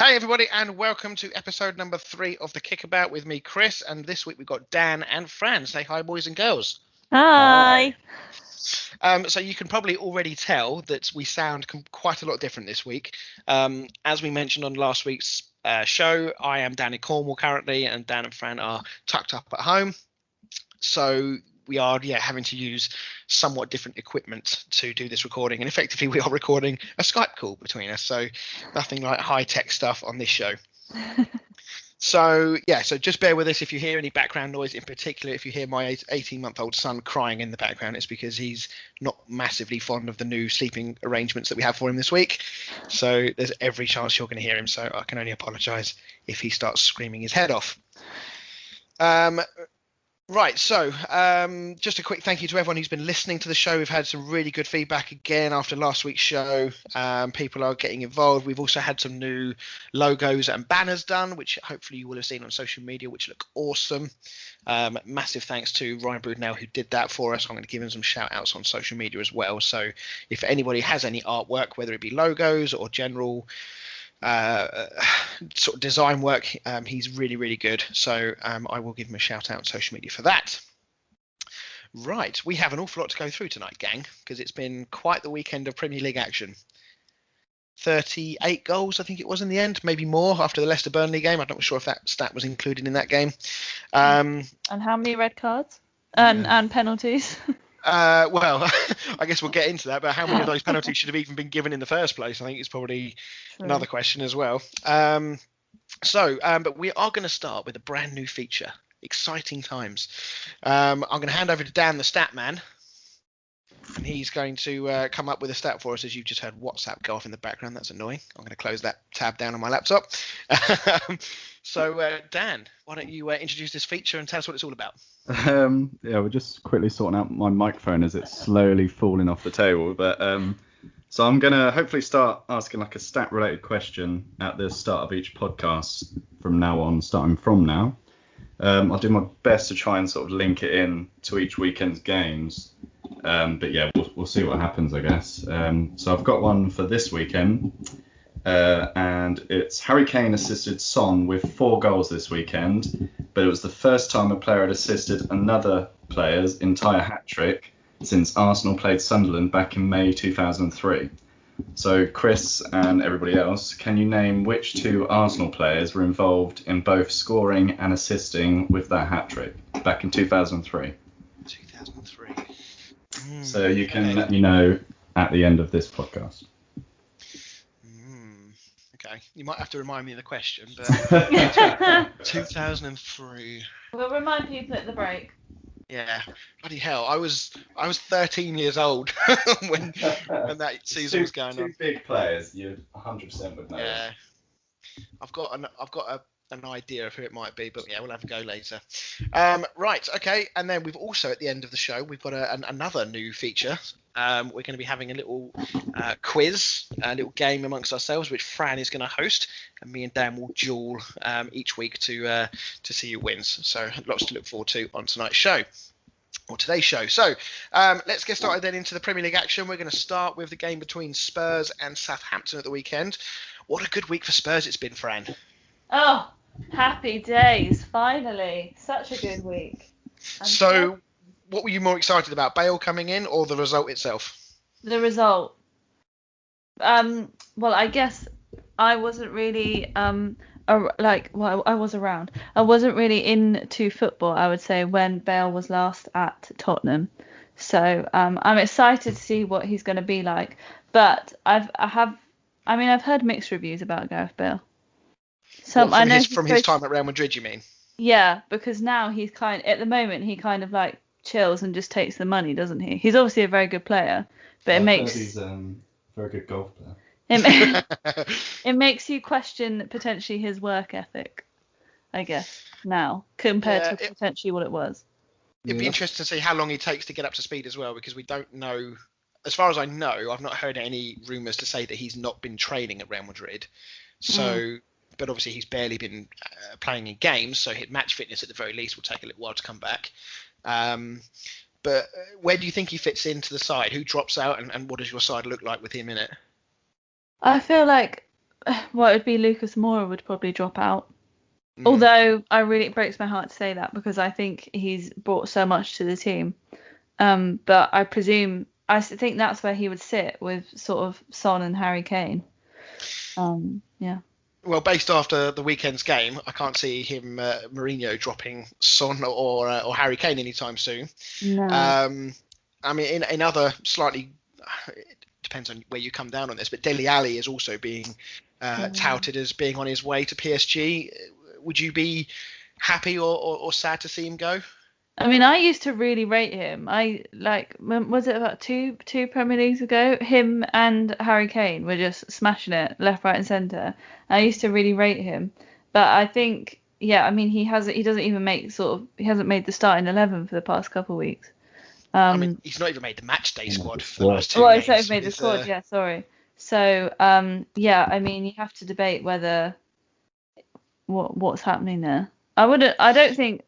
Hey everybody, and welcome to episode number 3 of the Kickabout with me, Chris, and this week we've got Dan and Fran. Say hi, boys and girls. Hi. So you can probably already tell that we sound quite a lot different this week. As we mentioned on last week's show, I am down in Cornwall currently, and Dan and Fran are tucked up at home. So we are having to use somewhat different equipment to do this recording, and effectively we are recording a Skype call between us, so nothing like high-tech stuff on this show. So just bear with us if you hear any background noise. In particular, if you hear my 18-month-old son crying in the background, it's because he's not massively fond of the new sleeping arrangements that we have for him this week. So there's every chance you're going to hear him, so I can only apologise if he starts screaming his head off. Right, so just a quick thank you to everyone who's been listening to the show. We've had some really good feedback again after last week's show. People are getting involved. We've also had some new logos and banners done, which hopefully you will have seen on social media, which look awesome. Massive thanks to Ryan Broodnell who did that for us. I'm going to give him some shout outs on social media as well. So if anybody has any artwork, whether it be logos or general sort of design work, he's really good, so I will give him a shout out on social media for that. Right, we have an awful lot to go through tonight, gang, because it's been quite the weekend of Premier League action. 38 goals I think it was in the end, maybe more after the Leicester Burnley game. I'm not sure if that stat was included in that game. And how many red cards and penalties? Well, I guess we'll get into that, but how many of those penalties should have even been given in the first place? I think it's probably another question as well. But we are going to start with a brand new feature. Exciting times. I'm going to hand over to Dan, the stat man, and he's going to come up with a stat for us. As you've just heard WhatsApp go off in the background, that's annoying. I'm going to close that tab down on my laptop. So Dan, why don't you introduce this feature and tell us what it's all about? We're just quickly sorting out my microphone as it's slowly falling off the table. But so I'm going to hopefully start asking like a stat related question at the start of each podcast from now on, starting from now. I'll do my best to try and sort of link it in to each weekend's games. But yeah, we'll see what happens, I guess. So I've got one for this weekend. And it's Harry Kane assisted Son with 4 goals this weekend, but it was the first time a player had assisted another player's entire hat-trick since Arsenal played Sunderland back in May 2003. So Chris and everybody else, can you name which 2 Arsenal players were involved in both scoring and assisting with that hat-trick back in 2003? 2003. So you can let me know at the end of this podcast. Okay, you might have to remind me of the question, but 2003. We'll remind people at the break. Yeah, bloody hell! I was 13 years old when that season was going on. 2 big players, you 100% would know. Yeah, I've got an idea of who it might be, but yeah, we'll have to go later. Right, okay, and then we've also at the end of the show we've got another new feature. We're going to be having a little quiz, a little game amongst ourselves, which Fran is going to host, and me and Dan will duel each week to see who wins. So lots to look forward to on tonight's show, or today's show. So let's get started then into the Premier League action. We're going to start with the game between Spurs and Southampton at the weekend. What a good week for Spurs it's been, Fran. Oh, happy days, finally. Such a good week. So what were you more excited about, Bale coming in or the result itself? The result. Well, I guess I wasn't really I was around. I wasn't really into football, I would say, when Bale was last at Tottenham. So I'm excited to see what he's going to be like. But I've heard mixed reviews about Gareth Bale. So I know from his time at Real Madrid, you mean? Yeah, because now he's at the moment he kind of like chills and just takes the money, doesn't he? He's obviously a very good player, but it makes he's a very good golf player. It makes you question potentially his work ethic, I guess, now compared to potentially what it was. It'd be interesting to see how long he takes to get up to speed as well, because we don't know. As far as I know, I've not heard any rumours to say that he's not been training at Real Madrid. So. But obviously he's barely been playing in games, so match fitness at the very least will take a little while to come back. But where do you think he fits into the side? Who drops out, and what does your side look like with him in it? I feel like well, it'd be Lucas Moura would probably drop out. Mm. Although it breaks my heart to say that because I think he's brought so much to the team. But I think that's where he would sit with sort of Son and Harry Kane. Yeah. Well, based after the weekend's game, I can't see him Mourinho dropping Son or Harry Kane anytime soon. No. I mean, in other slightly, it depends on where you come down on this, but Dele Alli is also being touted as being on his way to PSG. Would you be happy or sad to see him go? I mean, I used to really rate him. Was it about two Premier Leagues ago? Him and Harry Kane were just smashing it left, right, and centre. I used to really rate him, but I think, yeah, I mean, he hasn't even he hasn't made the starting 11 for the past couple of weeks. I mean, he's not even made the match day squad for the last 2 Well, games. he's made the squad. Yeah, sorry. So, yeah, I mean, you have to debate whether what's happening there. I don't think,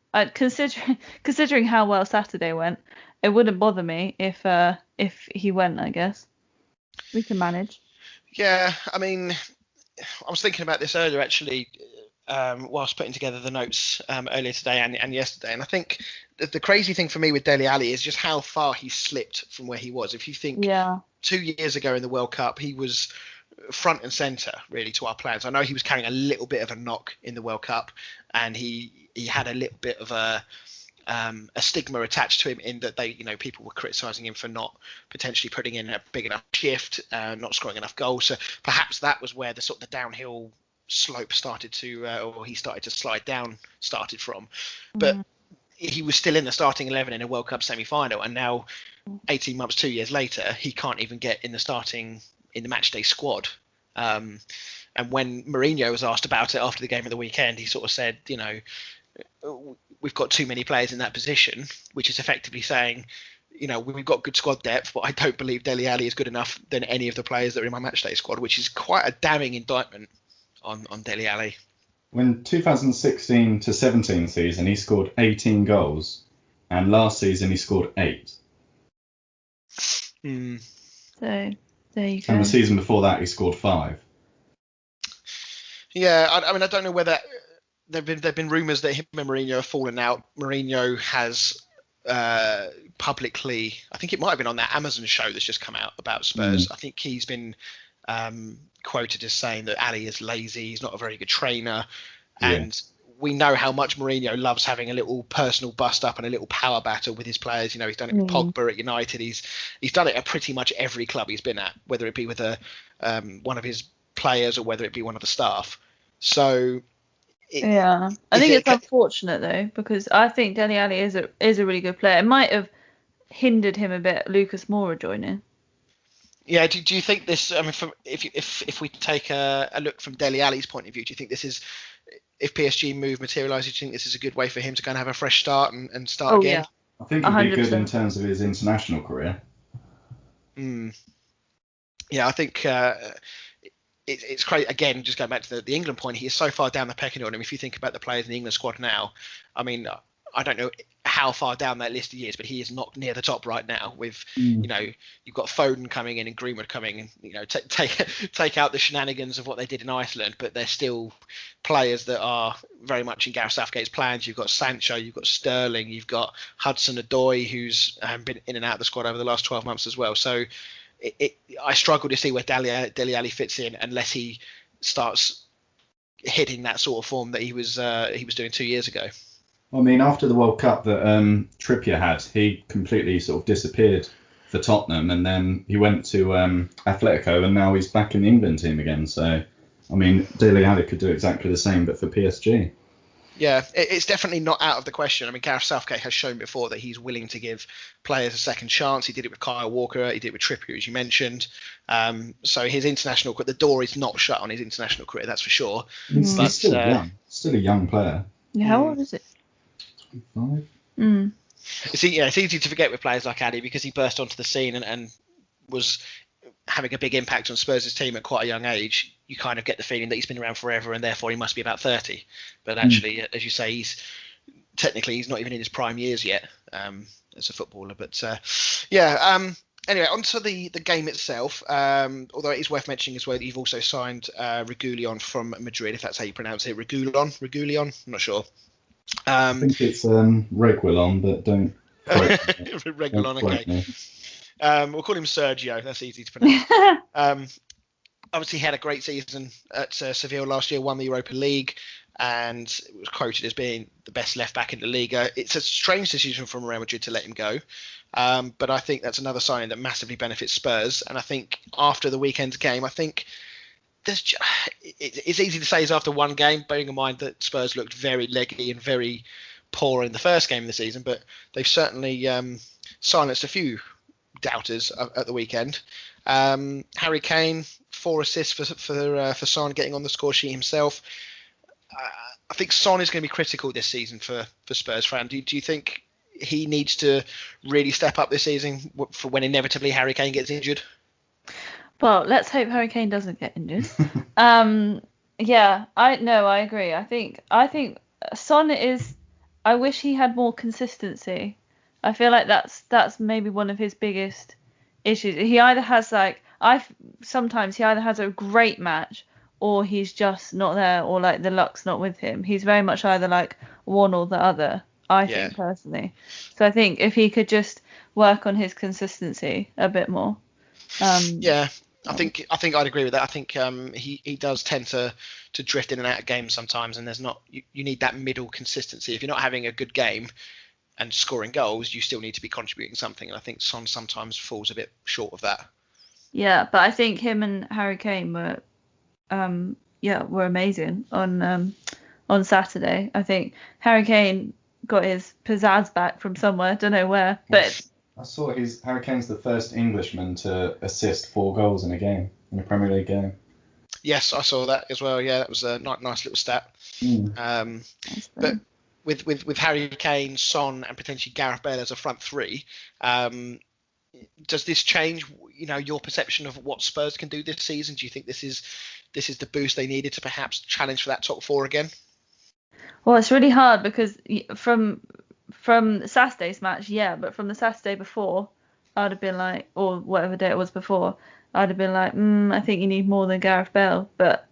considering how well Saturday went, it wouldn't bother me if he went. I guess we can manage. Yeah, I mean, I was thinking about this earlier actually, whilst putting together the notes earlier today and yesterday, and I think the crazy thing for me with Dele Alli is just how far he slipped from where he was. If you think 2 years ago in the World Cup, he was front and centre really to our plans. I know he was carrying a little bit of a knock in the World Cup, and he had a little bit of a stigma attached to him in that people were criticising him for not potentially putting in a big enough shift, not scoring enough goals. So perhaps that was where the sort of the downhill slope started to, or he started to slide down, started from. But he was still in the starting 11 in a World Cup semi-final, and now 18 months, 2 years later, he can't even get in the matchday squad. And when Mourinho was asked about it after the game of the weekend, he sort of said, we've got too many players in that position, which is effectively saying, we've got good squad depth, but I don't believe Dele Alli is good enough than any of the players that are in my matchday squad, which is quite a damning indictment on Dele Alli. When 2016 to 17 season, he scored 18 goals, and last season he scored 8. So there you go. And the season before that, he scored 5. Yeah, I mean, I don't know whether there've been rumours that him and Mourinho have fallen out. Mourinho has publicly, I think it might have been on that Amazon show that's just come out about Spurs. I think he's been quoted as saying that Ali is lazy, he's not a very good trainer, and we know how much Mourinho loves having a little personal bust up and a little power battle with his players. He's done it with Pogba at United. He's done it at pretty much every club he's been at, whether it be with one of his players or whether it be one of the staff. So I think it's unfortunate though, because I think Dele Alli is a really good player. It might have hindered him a bit, Lucas Moura joining. Yeah, do you think this? I mean, if we take a look from Dele Alli's point of view, do you think this is, if PSG move materialises, do you think this is a good way for him to kind of have a fresh start and start again? I think it'd be good in terms of his international career. Yeah, I think it's crazy. Again, just going back to the England point, he is so far down the pecking order. If you think about the players in the England squad now, I mean, I don't know how far down that list he is, but he is not near the top right now. With you've got Foden coming in and Greenwood coming in. Take out the shenanigans of what they did in Iceland, but they're still players that are very much in Gareth Southgate's plans. You've got Sancho, you've got Sterling, you've got Hudson-Odoi, who's been in and out of the squad over the last 12 months as well. So I struggle to see where Dele Alli fits in unless he starts hitting that sort of form that he was doing 2 years ago. I mean, after the World Cup that Trippier had, he completely sort of disappeared for Tottenham, and then he went to Atletico, and now he's back in the England team again. So, I mean, Dele Alli could do exactly the same, but for PSG. Yeah, it's definitely not out of the question. I mean, Gareth Southgate has shown before that he's willing to give players a second chance. He did it with Kyle Walker. He did it with Trippier, as you mentioned. So his international, the door is not shut on his international career, that's for sure. He's still young. Still a young player. Yeah, how old is it? 25. It's easy to forget with players like Addy because he burst onto the scene and was having a big impact on Spurs' team at quite a young age. You kind of get the feeling that he's been around forever and therefore he must be about 30. But actually, as you say, he's not even in his prime years yet as a footballer. But Anyway, on to the game itself. Although it is worth mentioning as well that you've also signed Regulion from Madrid, if that's how you pronounce it. Regulion. I'm not sure. I think it's Reguilon, but don't quote me. Regulon, Don't quote okay. me. We'll call him Sergio. That's easy to pronounce. Obviously, he had a great season at Seville last year, won the Europa League, and was quoted as being the best left back in the Liga. It's a strange decision from Real Madrid to let him go, but I think that's another sign that massively benefits Spurs. And I think after the weekend's game, I think it's easy to say it's after one game, bearing in mind that Spurs looked very leggy and very poor in the first game of the season, but they've certainly silenced a few doubters at the weekend. Harry Kane, 4 assists for Son, getting on the score sheet himself. I think Son is going to be critical this season for Spurs. Fran, do you think he needs to really step up this season for when inevitably Harry Kane gets injured? Well, let's hope Harry Kane doesn't get injured. Yeah, I agree. I think Son is. I wish he had more consistency. I feel like that's maybe one of his biggest issues. He either has sometimes he either has a great match or he's just not there, or like the luck's not with him. He's very much either like one or the other, I think personally. So I think if he could just work on his consistency a bit more. I think I'd agree with that. I think he does tend to drift in and out of games sometimes, and there's not you need that middle consistency. If you're not having a good game and scoring goals, you still need to be contributing something, and I think Son sometimes falls a bit short of that. Yeah, but I think him and Harry Kane were amazing on Saturday. I think Harry Kane got his pizzazz back from somewhere, don't know where, but I saw Harry Kane's the first Englishman to assist 4 goals in a Premier League game. Yes, I saw that as well. Yeah, that was a nice little stat. But with Harry Kane, Son, and potentially Gareth Bale as a front three, does this change, your perception of what Spurs can do this season? Do you think this is the boost they needed to perhaps challenge for that top 4 again? Well, it's really hard because from Saturday's match, but from the Saturday before, I'd have been like, or whatever day it was before, I'd have been like, I think you need more than Gareth Bale. But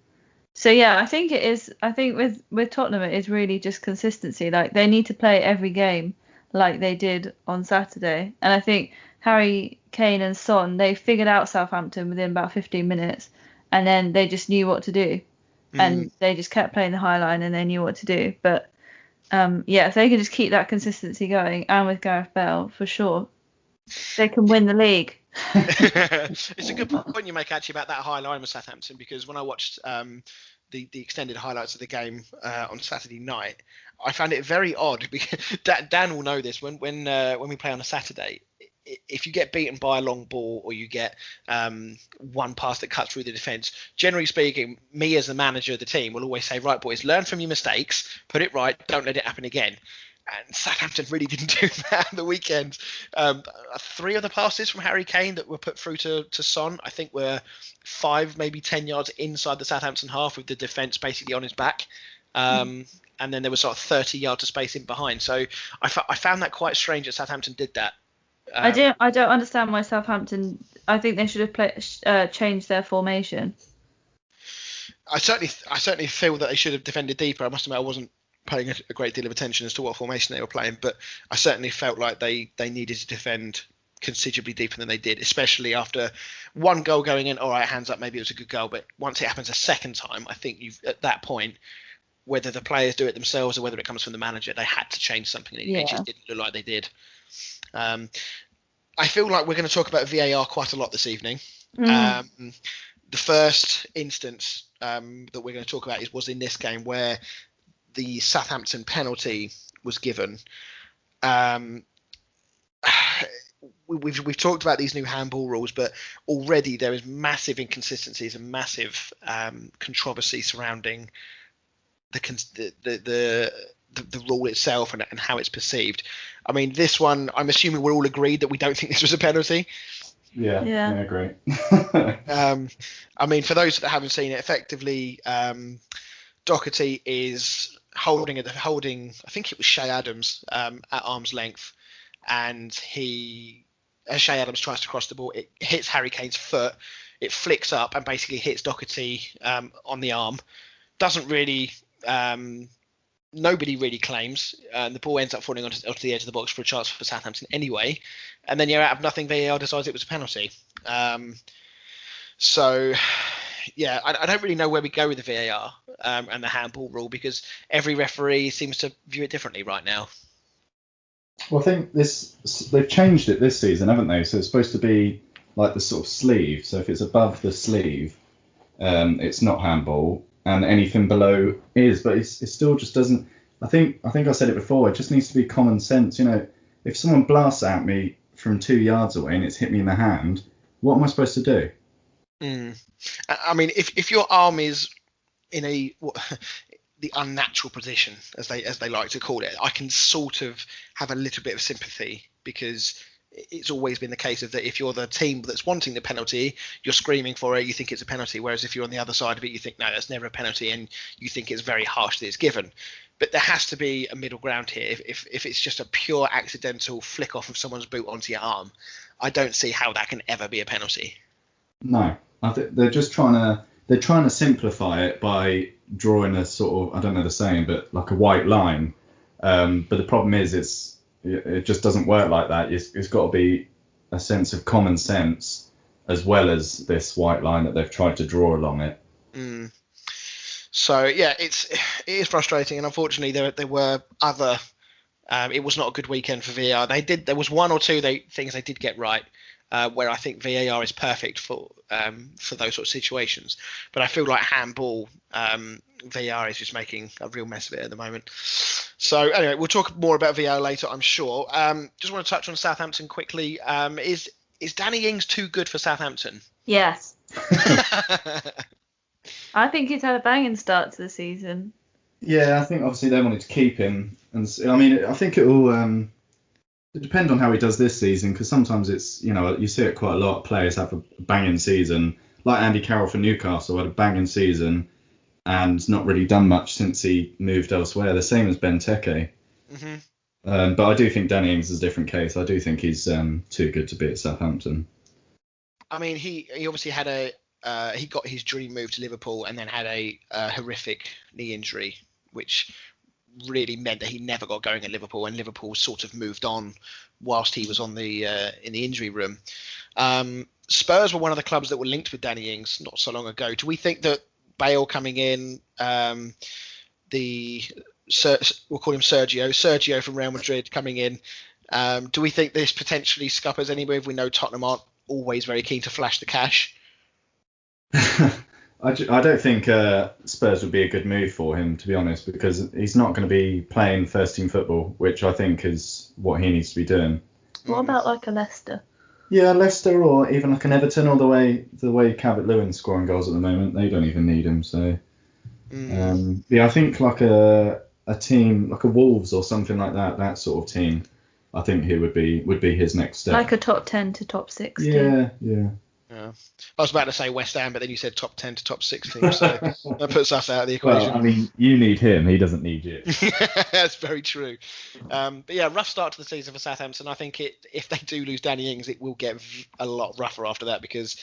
so I think it is. I think with Tottenham, it is really just consistency. Like they need to play every game like they did on Saturday, and I think Harry Kane and Son, they figured out Southampton within about 15 minutes, and then they just knew what to do, and they just kept playing the high line, and they knew what to do. But if they can just keep that consistency going, and with Gareth Bale, for sure, they can win the league. It's a good point you make actually about that high line with Southampton, because when I watched the extended highlights of the game on Saturday night, I found it very odd because Dan will know this when we play on a Saturday. If you get beaten by a long ball or you get one pass that cuts through the defence, generally speaking, me as the manager of the team will always say, right, boys, learn from your mistakes, put it right, don't let it happen again. And Southampton really didn't do that on the weekend. 3 of the passes from Harry Kane that were put through to Son, I think were 5, maybe 10 yards inside the Southampton half with the defence basically on his back. And then there was sort of 30 yards of space in behind. So I found that quite strange that Southampton did that. I don't understand why Southampton. I think they should have changed their formation. I certainly feel that they should have defended deeper. I must admit I wasn't paying a great deal of attention as to what formation they were playing, but I certainly felt like they needed to defend considerably deeper than they did, especially after one goal going in. All right, hands up, maybe it was a good goal, but once it happens a second time, I think at that point, whether the players do it themselves or whether it comes from the manager, they had to change something. It just didn't look like they did. I feel like we're going to talk about VAR quite a lot this evening. The first instance that we're going to talk about was in this game where the Southampton penalty was given. We've talked about these new handball rules, but already there is inconsistencies and massive controversy surrounding the rule itself and how it's perceived. I mean, this one, I'm assuming we're all agreed that we don't think this was a penalty. Yeah, I agree. I mean, for those that haven't seen it, effectively, Doherty is holding, I think it was Shea Adams, at arm's length, and he as Shea Adams tries to cross the ball, it hits Harry Kane's foot, it flicks up and basically hits Doherty on the arm. Doesn't really, nobody really claims. The ball ends up falling onto the edge of the box for a chance for Southampton anyway. And then out of nothing, VAR decides it was a penalty. So, yeah, I don't really know where we go with the VAR and the handball rule, because every referee seems to view it differently right now. Well, I think they've changed it this season, haven't they? So it's supposed to be like the sort of sleeve. So if it's above the sleeve, it's not handball, and anything below is. But it still just doesn't. I think I said it before. It just needs to be common sense. If someone blasts at me from 2 yards away and it's hit me in the hand, what am I supposed to do? I mean, if your arm is in the unnatural position, as they like to call it, I can sort of have a little bit of sympathy, because it's always been the case of that if you're the team that's wanting the penalty, you're screaming for it, you think it's a penalty, whereas if you're on the other side of it, you think, no, that's never a penalty, and you think it's very harsh that it's given. But there has to be a middle ground here. If it's just a pure accidental flick off of someone's boot onto your arm, I don't see how that can ever be a penalty. No, I think they're trying to simplify it by drawing a sort of, I don't know the saying, but like a white line. But the problem is it just doesn't work like that. It's got to be a sense of common sense as well as this white line that they've tried to draw along it. So yeah, it is frustrating, and unfortunately there were other. It was not a good weekend for VAR. There was one or two things they did get right, where I think VAR is perfect for those sort of situations. But I feel like handball, VAR is just making a real mess of it at the moment. So anyway, we'll talk more about VAR later, I'm sure. Just want to touch on Southampton quickly. Is Danny Ings too good for Southampton? Yes. I think he's had a banging start to the season. Yeah, I think obviously they wanted to keep him, and I mean, I think it will depend on how he does this season, because sometimes it's, you see it quite a lot. Players have a banging season, like Andy Carroll for Newcastle had a banging season, and not really done much since he moved elsewhere. The same as Benteke. But I do think Danny Ings is a different case. I do think he's too good to be at Southampton. I mean, he obviously had he got his dream move to Liverpool and then had a horrific knee injury, which really meant that he never got going at Liverpool, and Liverpool sort of moved on whilst he was in the injury room. Spurs were one of the clubs that were linked with Danny Ings not so long ago. Do we think that Bale coming in, we'll call him Sergio from Real Madrid coming in, do we think this potentially scuppers any move? We know Tottenham aren't always very keen to flash the cash. I don't think Spurs would be a good move for him, to be honest, because he's not going to be playing first team football, which I think is what he needs to be doing. What about like a Leicester? Yeah, Leicester, or even like an Everton, or the way Calvert-Lewin's scoring goals at the moment, they don't even need him. So yeah, I think like a team like a Wolves or something like that sort of team, I think he would be his next step. Like a top 10 to top 6 Yeah. Yeah. I was about to say West Ham, but then you said top 10 to top 6 teams, so that puts us out of the equation. Well, I mean, you need him, he doesn't need you. That's very true. But yeah, rough start to the season for Southampton. I think if they do lose Danny Ings, it will get a lot rougher after that, because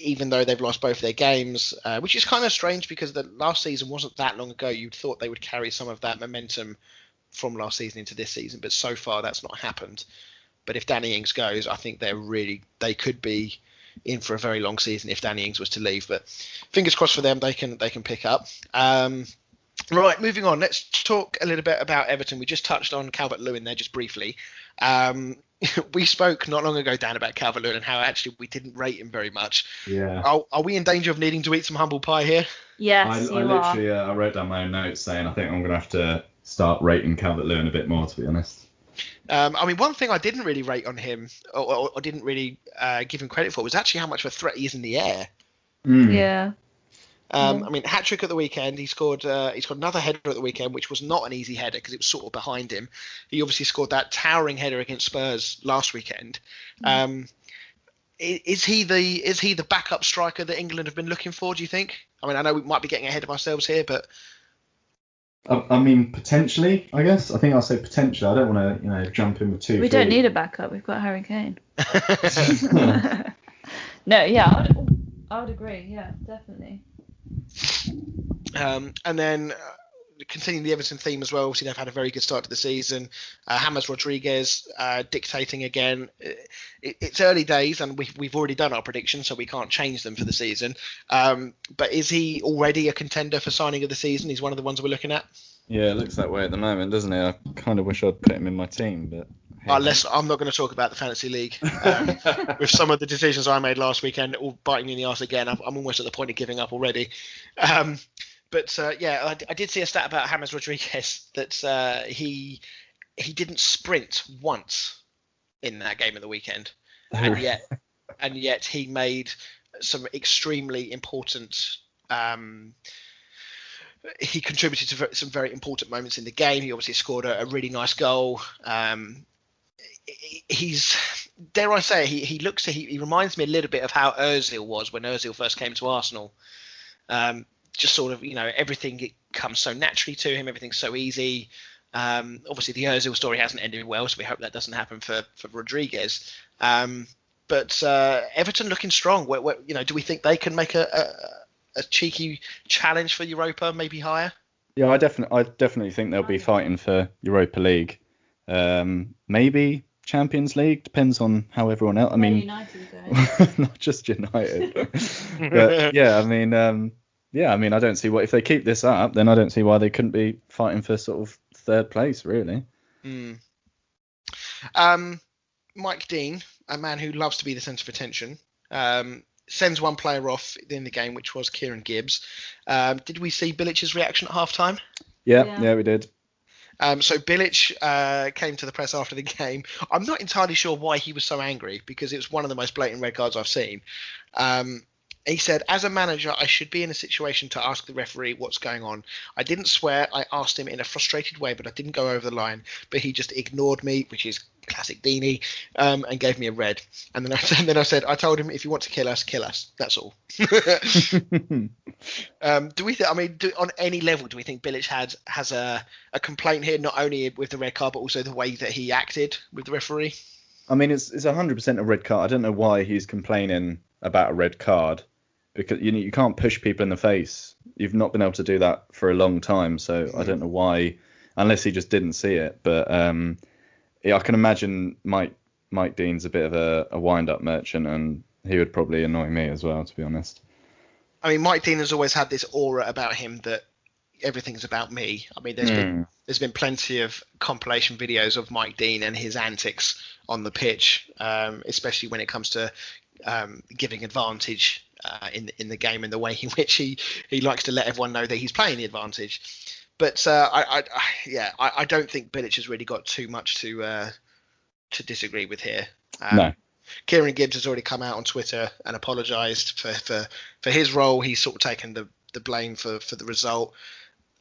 even though they've lost both their games, which is kind of strange because the last season wasn't that long ago, you'd thought they would carry some of that momentum from last season into this season, but so far that's not happened. But if Danny Ings goes, I think they could be in for a very long season if Danny Ings was to leave. But fingers crossed for them, they can pick up. Right, moving on. Let's talk a little bit about Everton. We just touched on Calvert-Lewin there just briefly. We spoke not long ago, Dan, about Calvert-Lewin and how actually we didn't rate him very much. Yeah. Are we in danger of needing to eat some humble pie here? Yes, I literally I wrote down my own notes saying I think I'm going to have to start rating Calvert-Lewin a bit more, to be honest. I mean, one thing I didn't really rate on him, or didn't really give him credit for, was actually how much of a threat he is in the air. Yeah. I mean, hat-trick at the weekend. He scored another header at the weekend, which was not an easy header because it was sort of behind him. He obviously scored that towering header against Spurs last weekend. Is he the backup striker that England have been looking for, do you think? I mean, I know we might be getting ahead of ourselves here, but I mean, potentially, I guess. I think I'll say potentially. I don't want to, jump in with 2 We don't feet. need a backup. We've got Harry Kane. No, yeah, I would agree. Yeah, definitely. And then continuing the Everton theme as well, obviously they've had a very good start to the season. James Rodriguez dictating again. It's early days, and we've already done our predictions, so we can't change them for the season. But is he already a contender for signing of the season? He's one of the ones we're looking at. Yeah, it looks that way at the moment, doesn't it? I kind of wish I'd put him in my team, but... Unless I'm not going to talk about the fantasy league with some of the decisions I made last weekend, all biting me in the arse again. I'm almost at the point of giving up already. But I did see a stat about James Rodriguez that he didn't sprint once in that game of the weekend, and yet he made some extremely important. He contributed to some very important moments in the game. He obviously scored a really nice goal. He's, dare I say, he reminds me a little bit of how Ozil was when Ozil first came to Arsenal. Just sort of, everything it comes so naturally to him. Everything's so easy. Obviously, the Ozil story hasn't ended well, so we hope that doesn't happen for Rodriguez. But Everton looking strong. Do we think they can make a cheeky challenge for Europa, maybe higher? Yeah, I definitely think they'll be fighting for Europa League. Maybe Champions League, depends on how everyone else. I mean, United not just United. But I don't see if they keep this up, then I don't see why they couldn't be fighting for sort of third place, really. Mike Dean, a man who loves to be the centre of attention, sends one player off in the game, which was Kieran Gibbs. Did we see Bilic's reaction at half time? Yeah, we did. So Bilic came to the press after the game. I'm not entirely sure why he was so angry, because it was one of the most blatant red cards I've seen. He said, as a manager, I should be in a situation to ask the referee what's going on. I didn't swear. I asked him in a frustrated way, but I didn't go over the line. But he just ignored me, which is classic Deeney, and gave me a red. And then I said, I told him, if you want to kill us, kill us. That's all. On any level, do we think Bilic has a complaint here, not only with the red card, but also the way that he acted with the referee? I mean, it's 100% a red card. I don't know why he's complaining about a red card, because you can't push people in the face. You've not been able to do that for a long time, so I don't know why, unless he just didn't see it. But I can imagine Mike Dean's a bit of a wind-up merchant, and he would probably annoy me as well, to be honest. I mean, Mike Dean has always had this aura about him that everything's about me. I mean, there's been plenty of compilation videos of Mike Dean and his antics on the pitch, especially when it comes to giving advantage in the game, and the way in which he likes to let everyone know that he's playing the advantage. But I don't think Bilic has really got too much to disagree with here. No. Kieran Gibbs has already come out on Twitter and apologised for his role. He's sort of taken the blame for the result.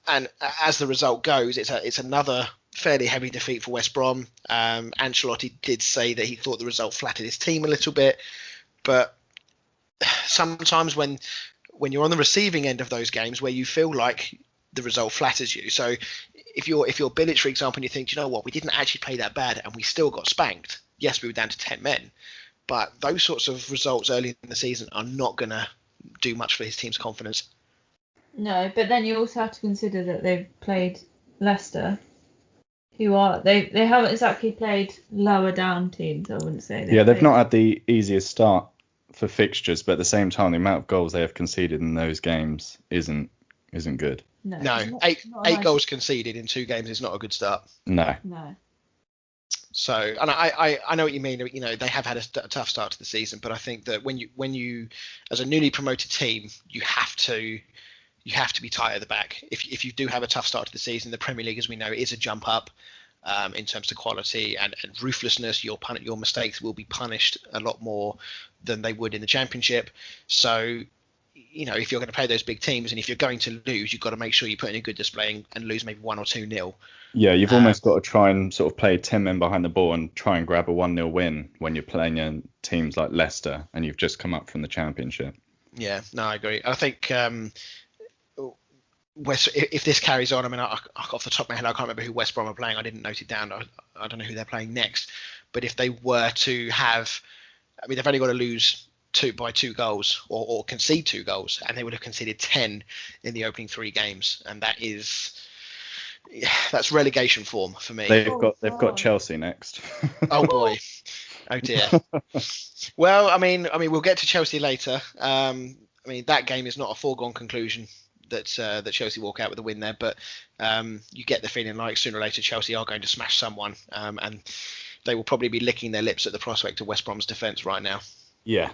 And as the result goes, it's another fairly heavy defeat for West Brom. Ancelotti did say that he thought the result flattered his team a little bit, but sometimes when you're on the receiving end of those games where you feel like the result flatters you, so if you're Bilic, for example, and you think, you know what, we didn't actually play that bad and we still got spanked. Yes, we were down to 10 men, but those sorts of results early in the season are not going to do much for his team's confidence. No, but then you also have to consider that they've played Leicester, who are they haven't exactly played lower down teams, I wouldn't say. They've not had the easiest start for fixtures, but at the same time, the amount of goals they have conceded in those games isn't good. No, eight goals conceded in 2 games is not a good start. No. So, and I know what you mean. You know, they have had a tough start to the season, but I think that when you as a newly promoted team, you have to be tight at the back. If you do have a tough start to the season, the Premier League, as we know, is a jump up in terms of quality and ruthlessness. Your mistakes will be punished a lot more than they would in the Championship. So, you know, if you're going to play those big teams and if you're going to lose, you've got to make sure you put in a good display and lose maybe 1 or 2-0. Yeah, you've almost got to try and sort of play 10 men behind the ball and try and grab a 1-0 win when you're playing in teams like Leicester and you've just come up from the Championship. Yeah, no, I agree. I think if this carries on, I mean, off the top of my head, I can't remember who West Brom are playing. I didn't note it down. I don't know who they're playing next. But if they were to have, I mean, they've only got to lose by 2 goals or concede 2 goals, and they would have conceded 10 in the opening 3 games, and that's relegation form for me. They've got Chelsea next. Oh boy. Oh dear. Well, I mean, we'll get to Chelsea later. I mean, that game is not a foregone conclusion that Chelsea walk out with a win there, but you get the feeling like sooner or later Chelsea are going to smash someone, and they will probably be licking their lips at the prospect of West Brom's defence right now. Yeah.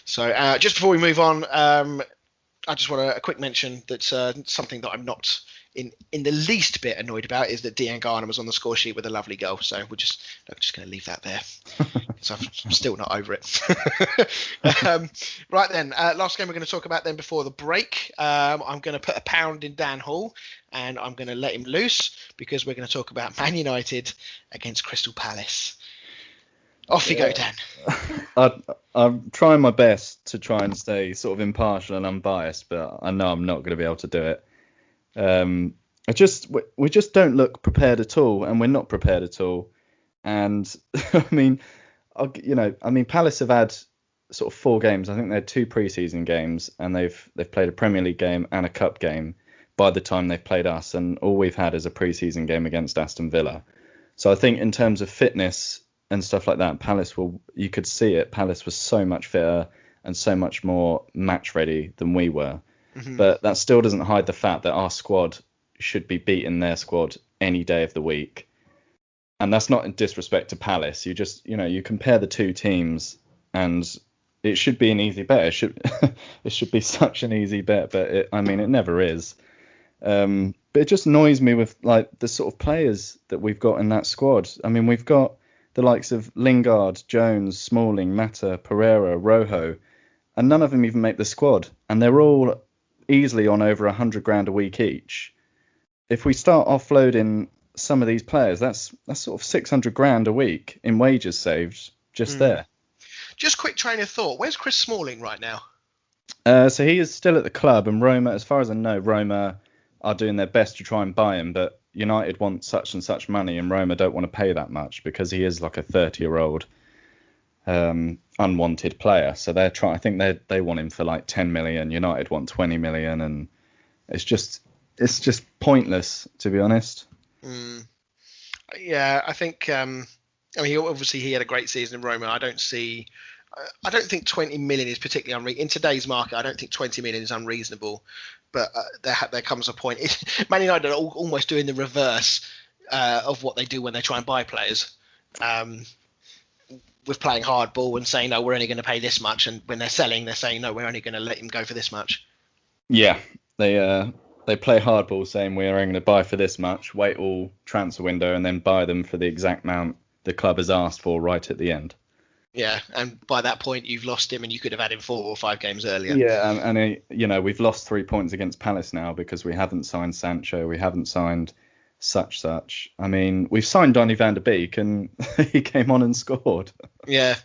So just before we move on, I just want a quick mention that something that I'm not in the least bit annoyed about is that Dean Garner was on the score sheet with a lovely goal. So I'm just going to leave that there because I'm still not over it. Right then, last game we're going to talk about then before the break. I'm going to put £1 in Dan Hall and I'm going to let him loose because we're going to talk about Man United against Crystal Palace. Off you go, Dan. I'm trying my best to try and stay sort of impartial and unbiased, but I know I'm not going to be able to do it. We just don't look prepared at all, and we're not prepared at all. And I mean, Palace have had sort of 4 games. I think they had 2 pre-season games, and they've played a Premier League game and a cup game by the time they've played us, and all we've had is a pre-season game against Aston Villa. So I think in terms of fitness and stuff like that, you could see it. Palace was so much fitter and so much more match ready than we were. Mm-hmm. But that still doesn't hide the fact that our squad should be beating their squad any day of the week. And that's not in disrespect to Palace. You just, you compare the 2 teams and it should be an easy bet. It should be such an easy bet, but it never is. But it just annoys me with like the sort of players that we've got in that squad. I mean, we've got the likes of Lingard, Jones, Smalling, Mata, Pereira, Rojo, and none of them even make the squad. And they're all easily on over $100,000 a week each. If we start offloading some of these players, that's sort of $600,000 a week in wages saved just there. Just quick train of thought. Where's Chris Smalling right now? So he is still at the club, and Roma, as far as I know, Roma are doing their best to try and buy him, but United want such and such money, and Roma don't want to pay that much because he is like a 30-year-old unwanted player. So they're trying. I think they want him for like 10 million. United want 20 million, and it's just pointless, to be honest. Yeah, I think. Obviously he had a great season in Roma. I don't think 20 million is particularly unreasonable in today's market. I don't think 20 million is unreasonable. But there comes a point. Man United are almost doing the reverse of what they do when they try and buy players, with playing hardball and saying, no, we're only going to pay this much. And when they're selling, they're saying, no, we're only going to let him go for this much. Yeah, they play hardball saying we're only going to buy for this much, wait all transfer window, and then buy them for the exact amount the club has asked for right at the end. Yeah, and by that point you've lost him, and you could have had him 4 or 5 games earlier. Yeah, and we've lost 3 points against Palace now because we haven't signed Sancho, we haven't signed such. I mean, we've signed Donny van der Beek, and he came on and scored. Yeah.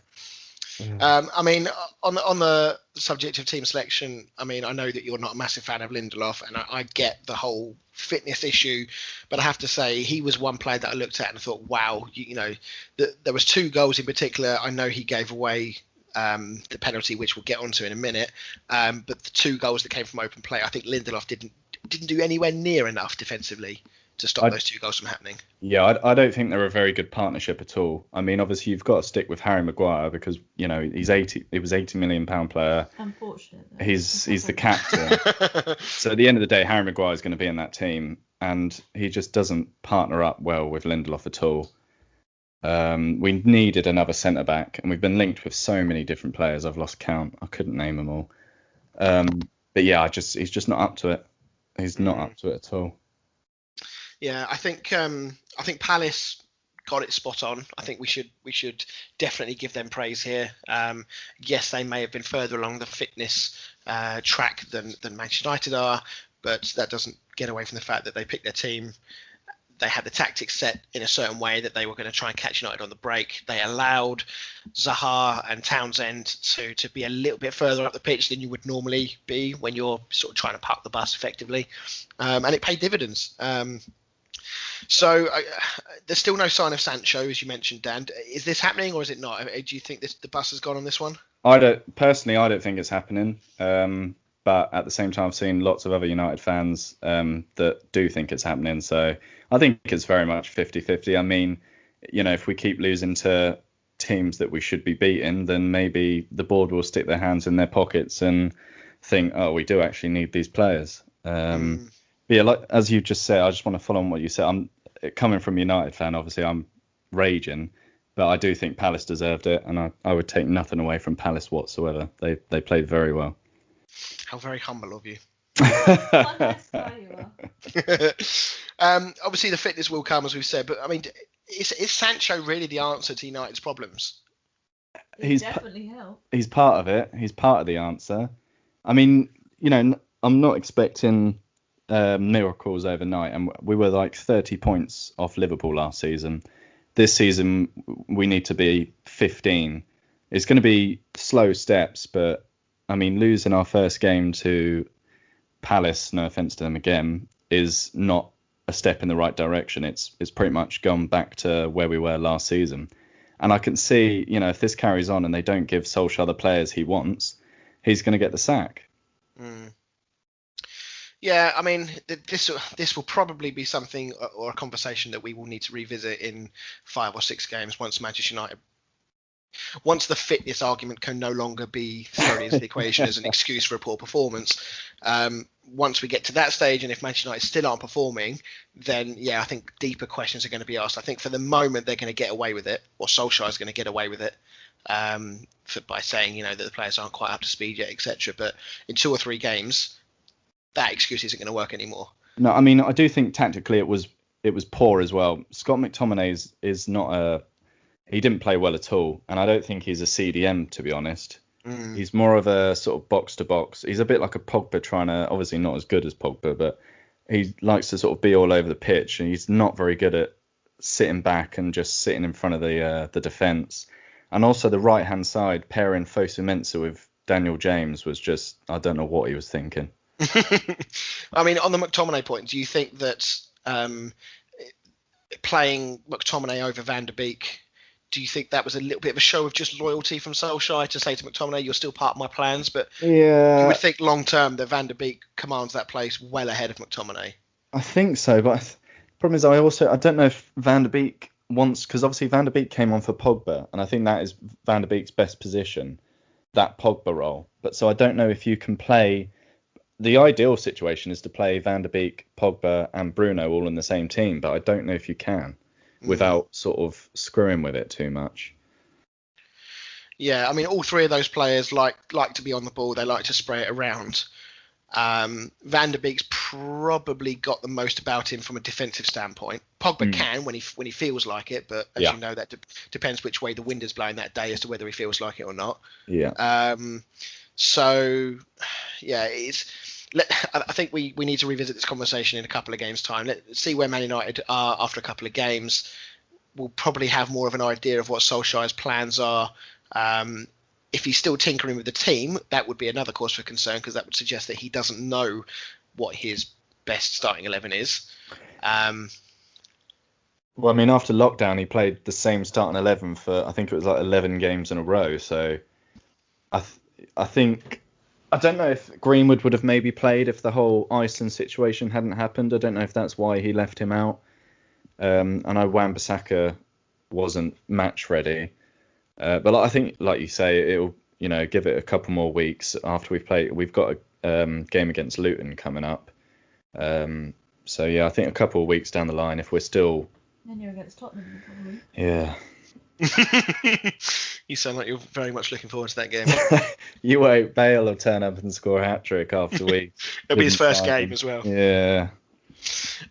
I mean, on the subject of team selection, I mean, I know that you're not a massive fan of Lindelof, and I get the whole fitness issue, but I have to say he was one player that I looked at and thought, wow, there was 2 goals in particular. I know he gave away the penalty, which we'll get onto in a minute, but the 2 goals that came from open play, I think Lindelof didn't do anywhere near enough defensively to stop those 2 goals from happening. Yeah, I don't think they're a very good partnership at all. I mean, obviously you've got to stick with Harry Maguire because he was £80 million player. Unfortunately, he's the captain. So at the end of the day, Harry Maguire is going to be in that team, and he just doesn't partner up well with Lindelof at all. We needed another centre back, and we've been linked with so many different players. I've lost count. I couldn't name them all. But yeah, he's just not up to it. He's not up to it at all. Yeah, I think Palace got it spot on. I think we should definitely give them praise here. Yes, they may have been further along the fitness track than Manchester United are, but that doesn't get away from the fact that they picked their team. they had the tactics set in a certain way that they were going to try and catch United on the break. They allowed Zaha and Townsend to be a little bit further up the pitch than you would normally be when you're sort of trying to park the bus effectively, and it paid dividends. So there's still no sign of Sancho, as you mentioned, Dan. Is this happening or is it not? Do you think the bus has gone on this one? I don't think it's happening. But at the same time, I've seen lots of other United fans that do think it's happening. So I think it's very much 50-50. I mean, if we keep losing to teams that we should be beating, then maybe the board will stick their hands in their pockets and think, oh, we do actually need these players. But yeah, like as you just said, I just want to follow on what you said. I'm coming from a United fan, obviously I'm raging, but I do think Palace deserved it, and I would take nothing away from Palace whatsoever. They played very well. How very humble of you. What a nice guy you are. Obviously, the fitness will come, as we've said, but I mean, is Sancho really the answer to United's problems? He's definitely helped. He's part of it. He's part of the answer. I mean, I'm not expecting miracles overnight, and we were like 30 points off Liverpool last season. This season, we need to be 15. It's going to be slow steps, but I mean, losing our first game to Palace, no offence to them again, is not a step in the right direction. It's pretty much gone back to where we were last season. And I can see, if this carries on and they don't give Solskjaer the players he wants, he's going to get the sack. Yeah, I mean, this will probably be something or a conversation that we will need to revisit in 5 or 6 games once the fitness argument can no longer be thrown into the equation as an excuse for a poor performance. Once we get to that stage, and if Manchester United still aren't performing, then yeah, I think deeper questions are going to be asked. I think for the moment they're going to get away with it, or Solskjaer is going to get away with it, by saying that the players aren't quite up to speed yet, etc. But in 2 or 3 games, that excuse isn't going to work anymore. No, I mean, I do think tactically it was poor as well. Scott McTominay is not he didn't play well at all, and I don't think he's a CDM, to be honest. He's more of a sort of box to box. He's a bit like a Pogba, obviously not as good as Pogba, but he likes to sort of be all over the pitch, and he's not very good at sitting back and just sitting in front of the defence. And also the right hand side, pairing Fosu Mensah with Daniel James was just, I don't know what he was thinking. I mean, on the McTominay point, do you think that playing McTominay over Van der Beek, do you think that was a little bit of a show of just loyalty from Solskjaer to say to McTominay, you're still part of my plans? But yeah, you would think long term that Van der Beek commands that place well ahead of McTominay. I think so, but the problem is I don't know if Van der Beek wants, because obviously Van der Beek came on for Pogba, and I think that is Van der Beek's best position, that Pogba role. But so I don't know if you can play. The ideal situation is to play Van der Beek, Pogba and Bruno all in the same team, but I don't know if you can without sort of screwing with it too much. Yeah, I mean, all 3 of those players like to be on the ball. They like to spray it around. Van der Beek's probably got the most about him from a defensive standpoint. Pogba can when he feels like it, but as you know, that depends which way the wind is blowing that day as to whether he feels like it or not. Yeah. So, yeah, I think we need to revisit this conversation in a couple of games' time. Let's see where Man United are after a couple of games. We'll probably have more of an idea of what Solskjaer's plans are. If he's still tinkering with the team, that would be another cause for concern, because that would suggest that he doesn't know what his best starting 11 is. Well, I mean, after lockdown, he played the same starting 11 for, I think it was like 11 games in a row. So I think, I don't know if Greenwood would have maybe played if the whole Iceland situation hadn't happened. I don't know if that's why he left him out. I know Wan-Bissaka wasn't match ready. But I think, like you say, it'll give it a couple more weeks after we've played. We've got a game against Luton coming up. So yeah, I think a couple of weeks down the line, if we're still. And you're against Tottenham, probably. Yeah. You sound like you're very much looking forward to that game. You wait, Bale will turn up and score a hat-trick after weeks. It'll be his first game as well. Yeah.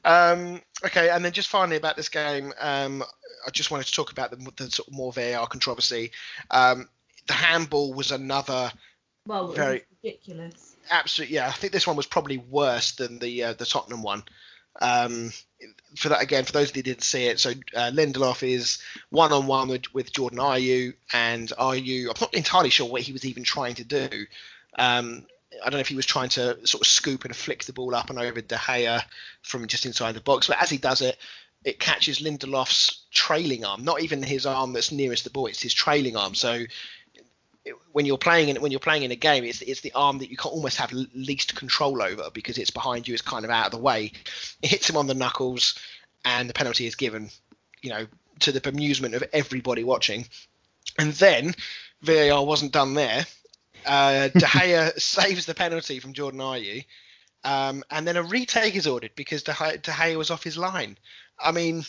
Okay, and then just finally about this game, I just wanted to talk about the sort of more VAR controversy. The handball was another very ridiculous. Absolutely, yeah. I think this one was probably worse than the Tottenham one. For that, again, for those that didn't see it, so Lindelof is one-on-one with Jordan Ayew, and Ayew, I'm not entirely sure what he was even trying to do. I don't know if he was trying to sort of scoop and flick the ball up and over De Gea from just inside the box, but as he does it, it catches Lindelof's trailing arm, not even his arm that's nearest the ball, it's his trailing arm. So when you're playing in a game, it's the arm that you can almost have least control over because it's behind you, it's kind of out of the way. It hits him on the knuckles, and the penalty is given, to the bemusement of everybody watching. And then VAR wasn't done there. De Gea saves the penalty from Jordan Ayew, and then a retake is ordered because De Gea was off his line. I mean,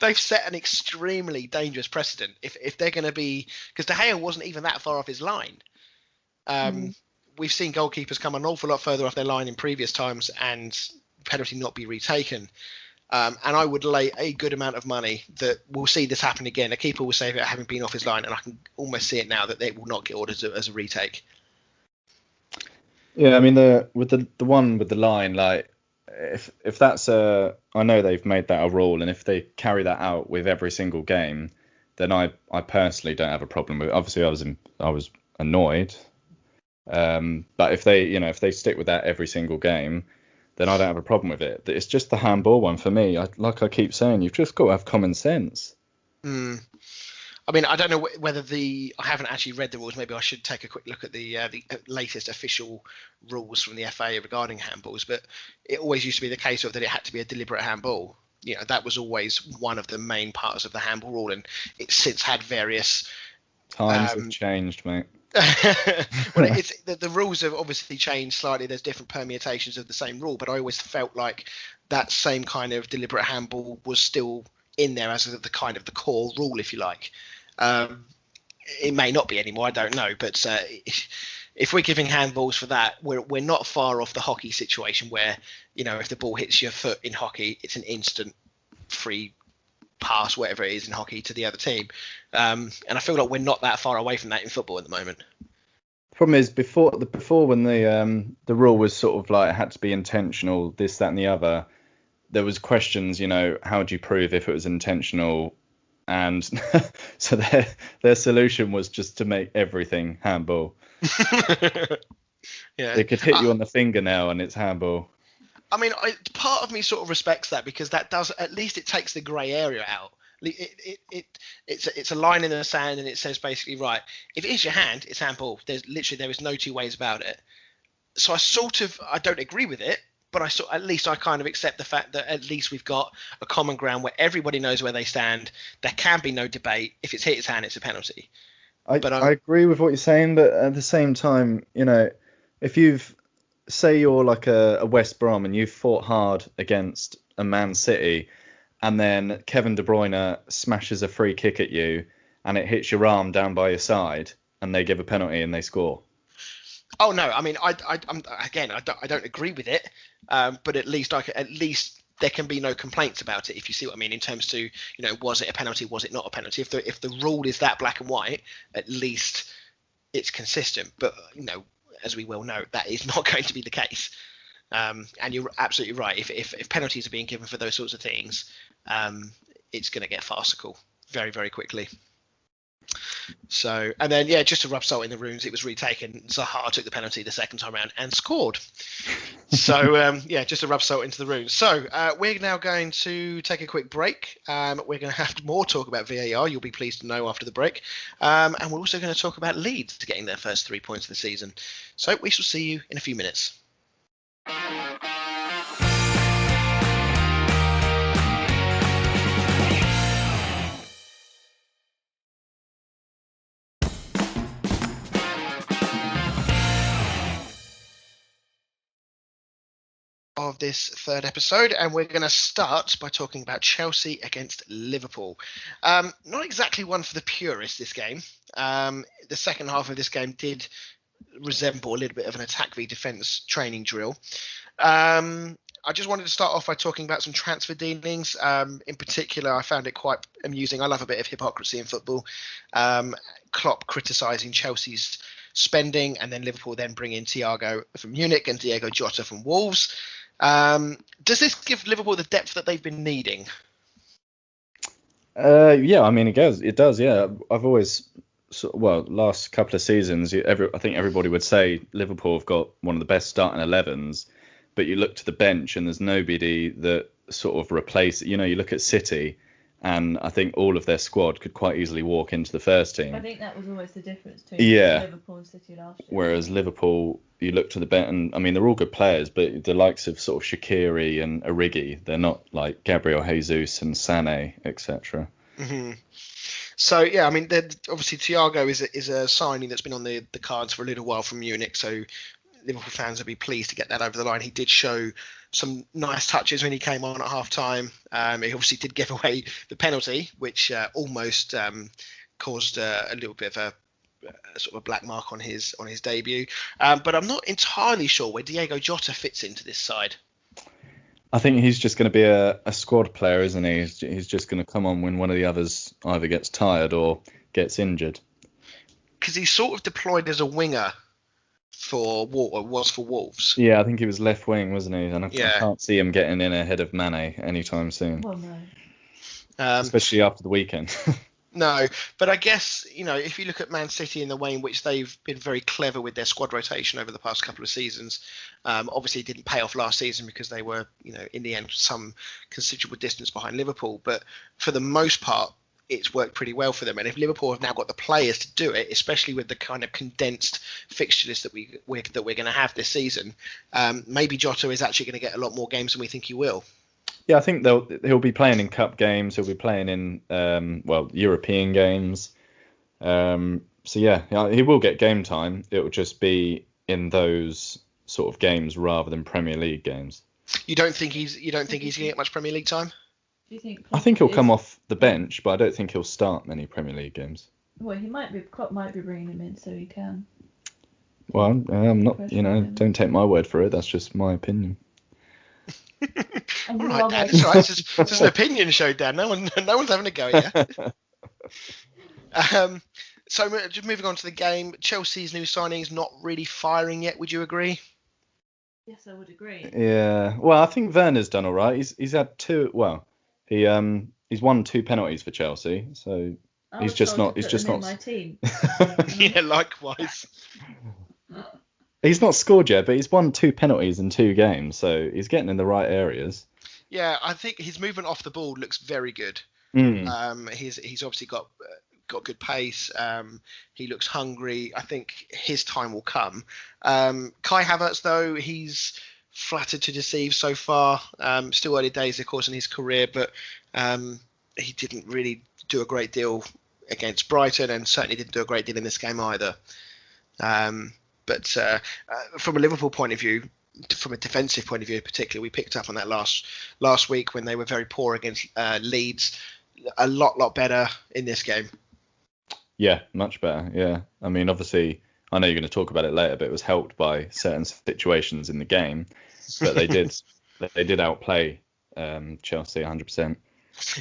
they've set an extremely dangerous precedent if they're going to be, because De Gea wasn't even that far off his line. We've seen goalkeepers come an awful lot further off their line in previous times and penalty not be retaken. And I would lay a good amount of money that we'll see this happen again. A keeper will save it having been off his line, and I can almost see it now that they will not get ordered as a retake. Yeah, I mean, with the one with the line, like if that's I know they've made that a rule, and if they carry that out with every single game, then I personally don't have a problem with it. Obviously, I was annoyed, but if they stick with that every single game, then I don't have a problem with it. It's just the handball one for me. Like I keep saying, you've just got to have common sense. I mean, I don't know whether I haven't actually read the rules. Maybe I should take a quick look at the latest official rules from the FA regarding handballs. But it always used to be the case of that it had to be a deliberate handball. That was always one of the main parts of the handball rule, and it's since had various times have changed, mate. Well, the rules have obviously changed slightly. There's different permutations of the same rule, but I always felt like that same kind of deliberate handball was still in there as the kind of the core rule, if you like. It may not be anymore, I don't know, but if we're giving handballs for that, we're not far off the hockey situation where if the ball hits your foot in hockey, it's an instant free pass, whatever it is in hockey, to the other team, and I feel like we're not that far away from that in football at the moment. Problem is before when the rule was sort of like it had to be intentional, this, that, and the other. There was questions, how do you prove if it was intentional? And so their solution was just to make everything handball. Yeah, it could hit you on the fingernail and it's handball. I mean, part of me sort of respects that because that does, at least it takes the grey area out. It's a line in the sand, and it says basically, right, if it is your hand, it's handball. There is no two ways about it. So I don't agree with it, but at least I kind of accept the fact that at least we've got a common ground where everybody knows where they stand. There can be no debate. If it's hit his hand, it's a penalty. I agree with what you're saying, but at the same time, if say you're like a West Brom and you've fought hard against a Man City, and then Kevin De Bruyne smashes a free kick at you and it hits your arm down by your side and they give a penalty and they score. Oh no, I mean, I don't agree with it, but at least there can be no complaints about it, if you see what I mean, in terms to, was it a penalty, was it not a penalty? If the rule is that black and white, at least it's consistent. But as we well know, that is not going to be the case. And you're absolutely right. If penalties are being given for those sorts of things, it's going to get farcical very, very quickly. So, and then, just to rub salt in the wounds, it was retaken. Zaha took the penalty the second time around and scored. So, just to rub salt into the wounds. So, we're now going to take a quick break. We're going to have more talk about VAR. You'll be pleased to know after the break. And we're also going to talk about Leeds getting their first 3 points of the season. So, we shall see you in a few minutes. Of this third episode, and we're going to start by talking about Chelsea against Liverpool. Not exactly one for the purists, this game. The second half of this game did resemble a little bit of an attack v defence training drill. I just wanted to start off by talking about some transfer dealings. In particular, I found it quite amusing. I love a bit of hypocrisy in football. Klopp criticising Chelsea's spending, and then Liverpool then bring in Thiago from Munich and Diego Jota from Wolves. Does this give Liverpool the depth that they've been needing? Yeah, I mean it does. Yeah, I've always last couple of seasons, I think everybody would say Liverpool have got one of the best starting 11s, but you look to the bench and there's nobody that sort of replace it. You look at City, and I think all of their squad could quite easily walk into the first team. I think that was always the difference between Liverpool and City last year. Whereas Liverpool, you look to the bench, and I mean they're all good players, but the likes of sort of Shaqiri and Origi, they're not like Gabriel Jesus and Sané, etc. Mm-hmm. So yeah, I mean, obviously Thiago is a signing that's been on the cards for a little while from Munich. So Liverpool fans will be pleased to get that over the line. He did show some nice touches when he came on at half time. He obviously did give away the penalty, which almost caused a little bit of a sort of a black mark on his debut. But I'm not entirely sure where Diego Jota fits into this side. I think he's just going to be a squad player, isn't he? He's just going to come on when one of the others either gets tired or gets injured. Because he's sort of deployed as a winger for Wolves. Yeah, I think he was left wing, wasn't he? And I can't see him getting in ahead of Mane anytime soon. Well, no. Especially after the weekend. No, but I guess, if you look at Man City and the way in which they've been very clever with their squad rotation over the past couple of seasons, obviously it didn't pay off last season because they were, in the end, some considerable distance behind Liverpool. But for the most part, it's worked pretty well for them. And if Liverpool have now got the players to do it, especially with the kind of condensed fixture list that we're going to have this season, maybe Jota is actually going to get a lot more games than we think he will. Yeah, I think he'll be playing in cup games. He'll be playing in European games. So yeah, he will get game time. It will just be in those sort of games rather than Premier League games. You don't think he's going to get much Premier League time? Do you think? I think he'll come off the bench, but I don't think he'll start many Premier League games. Well, Klopp might be bringing him in so he can. Well, I'm not. Don't take my word for it. That's just my opinion. All right, Dan. It's all right. It's just an opinion show, Dan. No one's having a go at you. So just moving on to the game, Chelsea's new signings not really firing yet. Would you agree? Yes, I would agree. Yeah. Well, I think Werner's done all right. He's had two. Well, he's won 2 penalties for Chelsea, so he's just not. My team. Yeah, likewise. He's not scored yet, but he's won 2 penalties in 2 games, so he's getting in the right areas. Yeah, I think his movement off the ball looks very good. He's obviously got good pace. He looks hungry. I think his time will come. Kai Havertz, though, he's flattered to deceive so far. Still early days, of course, in his career, but he didn't really do a great deal against Brighton, and certainly didn't do a great deal in this game either. But from a Liverpool point of view, from a defensive point of view in particular, we picked up on that last week when they were very poor against Leeds. A lot better in this game. Yeah, much better. Yeah, I mean, obviously, I know you're going to talk about it later, but it was helped by certain situations in the game. But they did outplay Chelsea 100%.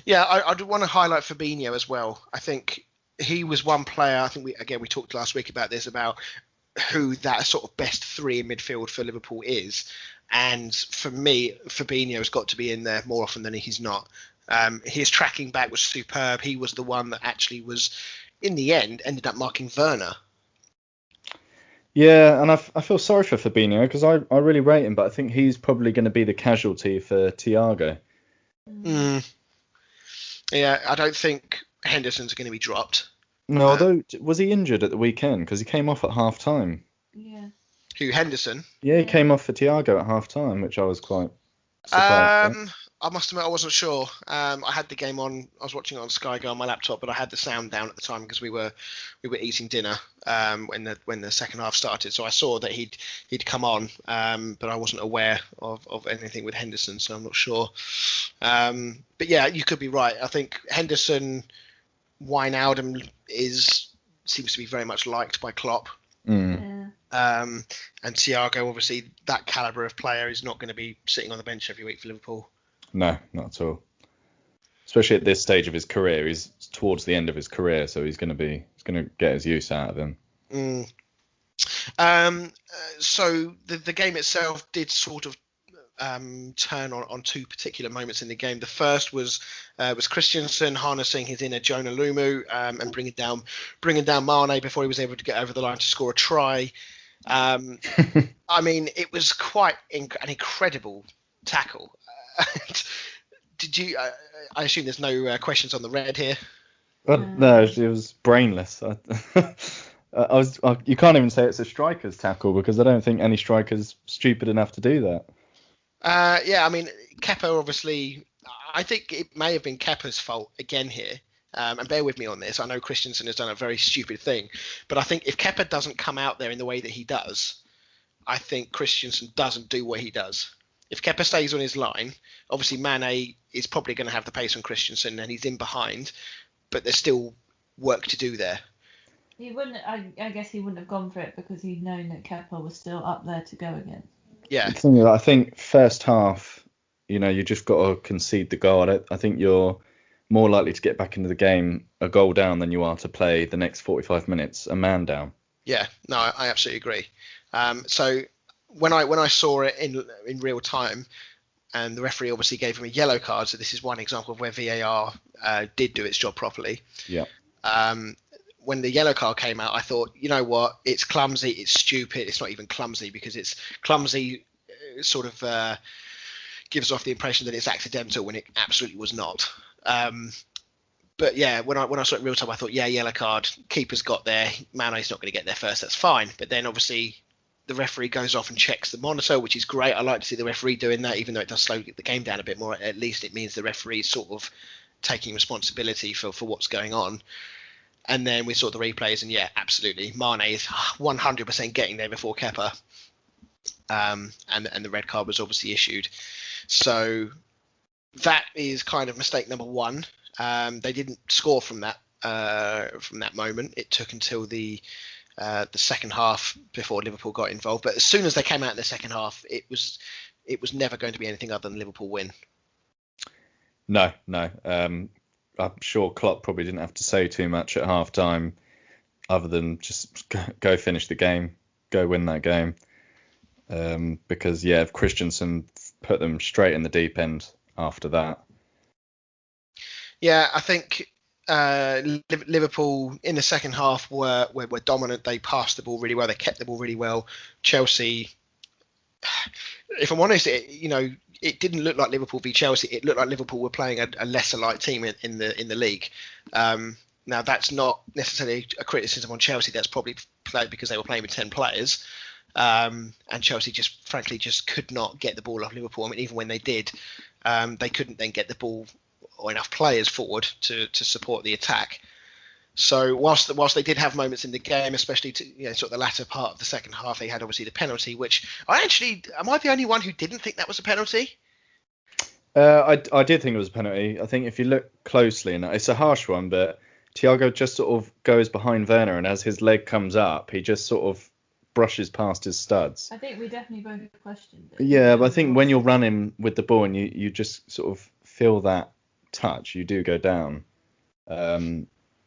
Yeah, I do want to highlight Fabinho as well. I think he was one player. I think we talked last week about this, about who that sort of best 3 in midfield for Liverpool is. And for me, Fabinho has got to be in there more often than he's not. His tracking back was superb. He was the one that actually was, in the end, ended up marking Werner. Yeah, and I feel sorry for Fabinho because I really rate him, but I think he's probably going to be the casualty for Thiago. Yeah, I don't think Henderson's going to be dropped. No, although, was he injured at the weekend? Because he came off at half time. Yeah. Who, Henderson? Yeah, he came off for Thiago at half time, which I was quite surprised. I must admit I wasn't sure. I had the game on. I was watching it on Sky Go on my laptop, but I had the sound down at the time because we were eating dinner when the second half started. So I saw that he'd come on, but I wasn't aware of anything with Henderson, so I'm not sure. But yeah, you could be right. I think Henderson, Wijnaldum seems to be very much liked by Klopp. Mm. Yeah. And Thiago, obviously, that calibre of player is not going to be sitting on the bench every week for Liverpool. No, not at all. Especially at this stage of his career, he's towards the end of his career, so he's going to get his use out of him. So the game itself did sort of turn on two particular moments in the game. The first was Christensen harnessing his inner Jonah Lumu and bringing down Mane before he was able to get over the line to score a try. I mean, it was quite an incredible tackle. Did you? I assume there's no questions on the red here. No, it was brainless. You can't even say it's a striker's tackle because I don't think any striker's stupid enough to do that. Yeah, I mean, Kepa obviously. I think it may have been Kepa's fault again here. And bear with me on this. I know Christensen has done a very stupid thing, but I think if Kepa doesn't come out there in the way that he does, I think Christensen doesn't do what he does. If Kepa stays on his line, obviously Mane is probably going to have the pace on Christensen, and he's in behind, but there's still work to do there. He wouldn't. I guess he wouldn't have gone for it because he'd known that Kepa was still up there to go again. Yeah. I think first half, you just got to concede the goal. I think you're more likely to get back into the game a goal down than you are to play the next 45 minutes a man down. Yeah, no, I absolutely agree. So when I saw it in real time, and the referee obviously gave him a yellow card, so this is one example of where VAR did do its job properly. Yeah. When the yellow card came out, I thought, you know what, it's clumsy, it's stupid, it's not even clumsy because it's clumsy sort of gives off the impression that it's accidental when it absolutely was not. But yeah, when I saw it in real time, I thought, yeah, yellow card, keeper's got there, Mane's not going to get there first, that's fine. But then obviously the referee goes off and checks the monitor, which is great. I like to see the referee doing that, even though it does slow the game down a bit more. At least it means the referee is sort of taking responsibility for what's going on. And then we saw the replays, and yeah, absolutely, Mane is 100% getting there before Kepa. And the red card was obviously issued. So that is kind of mistake number one. They didn't score from that moment. It took until the second half before Liverpool got involved. But as soon as they came out in the second half, it was never going to be anything other than Liverpool win. No. I'm sure Klopp probably didn't have to say too much at half time other than just go finish the game, go win that game. Because, yeah, Christensen put them straight in the deep end after that. Yeah, I think Liverpool in the second half were dominant. They passed the ball really well. They kept the ball really well. Chelsea, if I'm honest, it didn't look like Liverpool v Chelsea. It looked like Liverpool were playing a lesser light team in the league. Now that's not necessarily a criticism on Chelsea. That's probably played because they were playing with 10 players. And Chelsea frankly could not get the ball off Liverpool. I mean, even when they did, they couldn't then get the ball or enough players forward to support the attack. So whilst they did have moments in the game, especially sort of the latter part of the second half, they had obviously the penalty, which am I the only one who didn't think that was a penalty? I did think it was a penalty. I think if you look closely, and it's a harsh one, but Thiago just sort of goes behind Werner, and as his leg comes up, he just sort of brushes past his studs. I think we definitely both questioned it. Yeah, but I think when you're running with the ball and you just sort of feel that touch, you do go down.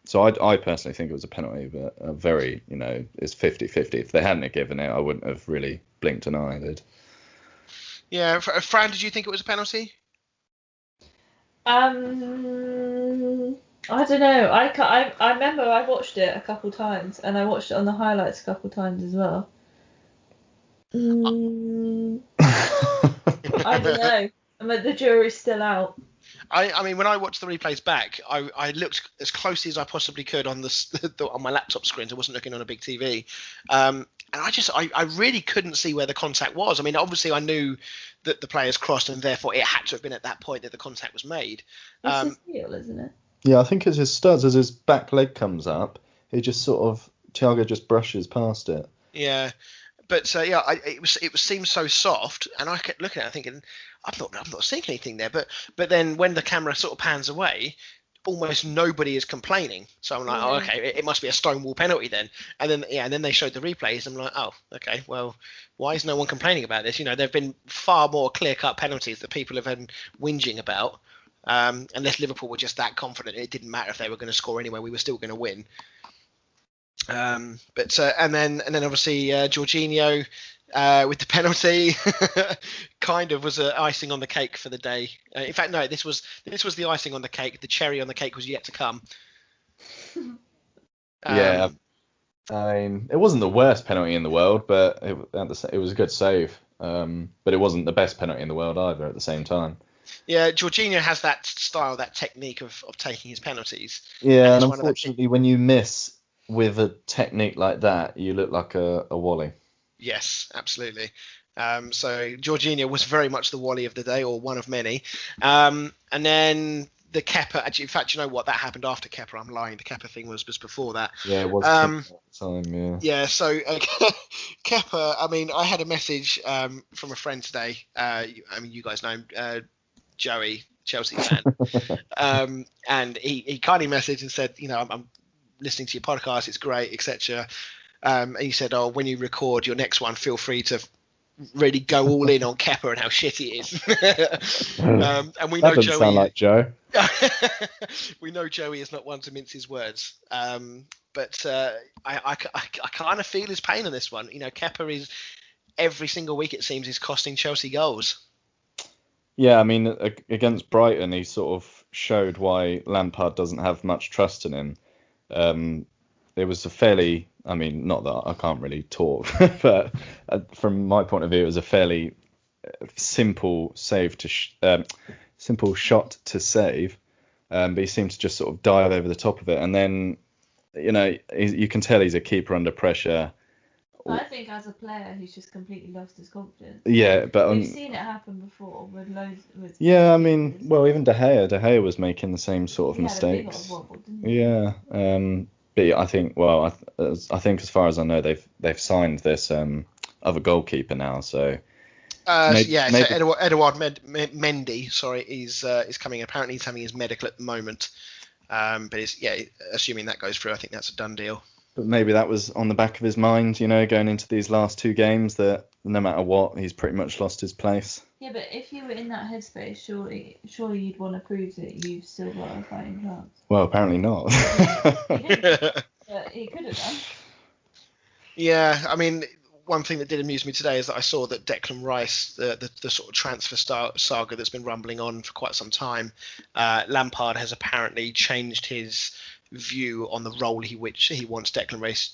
So I personally think it was a penalty, but very, it's 50-50. If they hadn't given it, I wouldn't have really blinked an eye. Yeah, Fran, did you think it was a penalty? I don't know. I remember I watched it a couple times, and I watched it on the highlights a couple times as well. I don't know. The jury's still out. I mean, when I watched the replays back, I looked as closely as I possibly could on on my laptop screen. I wasn't looking on a big TV, and I really couldn't see where the contact was. I mean, obviously I knew that the players crossed, and therefore it had to have been at that point that the contact was made. It's his heel, isn't it? Yeah, I think it's his studs. As his back leg comes up, he just Thiago just brushes past it. Yeah. But it seemed so soft, and I kept looking at it thinking, I'm not seeing anything there. But then when the camera sort of pans away, almost nobody is complaining. So I'm like, oh, okay, it must be a stonewall penalty then. And then they showed the replays. I'm like, oh, okay, well, why is no one complaining about this? There've been far more clear-cut penalties that people have been whinging about. Unless Liverpool were just that confident, it didn't matter if they were going to score anyway. We were still going to win. And then obviously Jorginho, with the penalty, kind of was icing on the cake for the day. In fact, no, this was the icing on the cake. The cherry on the cake was yet to come. Yeah, I mean, it wasn't the worst penalty in the world, but it was a good save. But it wasn't the best penalty in the world either at the same time. Yeah, Jorginho has that style, that technique of taking his penalties. Yeah, and unfortunately, when you miss with a technique like that, you look like a Wally. Yes, absolutely. So Jorginho was very much the Wally of the day, or one of many. And then the Kepa, actually, in fact, you know what? That happened after Kepa. I'm lying. The Kepa thing was before that. Yeah, it was time, yeah. Yeah, so Kepa, I mean, I had a message from a friend today. I mean, you guys know him, Joey, Chelsea fan. And he kindly messaged and said, you know, I'm listening to your podcast. It's great, etc. And he said, oh, when you record your next one, feel free to really go all in on Kepa and how shit he is. And we know Joey sound like Joe. We know Joey is not one to mince his words. But I kind of feel his pain on this one. You know, Kepa is every single week it seems is costing Chelsea goals. Yeah, I mean, against Brighton, he sort of showed why Lampard doesn't have much trust in him. It was a fairly, I mean, not that I can't really talk, but from my point of view, it was a fairly simple save simple shot to save. But he seemed to just sort of dive over the top of it, and then, you know, you can tell he's a keeper under pressure. I think as a player, he's just completely lost his confidence. Yeah, but we've seen it happen before with loads. Yeah, I mean, well, even De Gea was making the same sort of mistakes. Wobble, didn't he? Yeah, but I think, well, I think as far as I know, they've signed this other goalkeeper now. So maybe. So Edouard Mendy, sorry, is coming. Apparently, he's having his medical at the moment. But assuming that goes through, I think that's a done deal. But maybe that was on the back of his mind, you know, going into these last two games, that no matter what, he's pretty much lost his place. Yeah, but if you were in that headspace, surely you'd want to prove that you've still got a fighting chance. Well, apparently not. He didn't, but he could have done. Yeah, I mean, one thing that did amuse me today is that I saw that Declan Rice, the sort of transfer saga that's been rumbling on for quite some time, Lampard has apparently changed his view on the role which he wants Declan Rice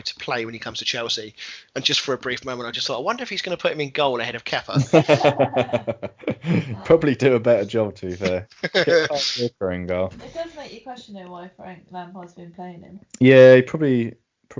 to play when he comes to Chelsea. And just for a brief moment, I just thought, I wonder if he's going to put him in goal ahead of Kepa. Probably do a better job, to be fair. Get in goal. It does make you question why Frank Lampard's been playing him. Yeah, he probably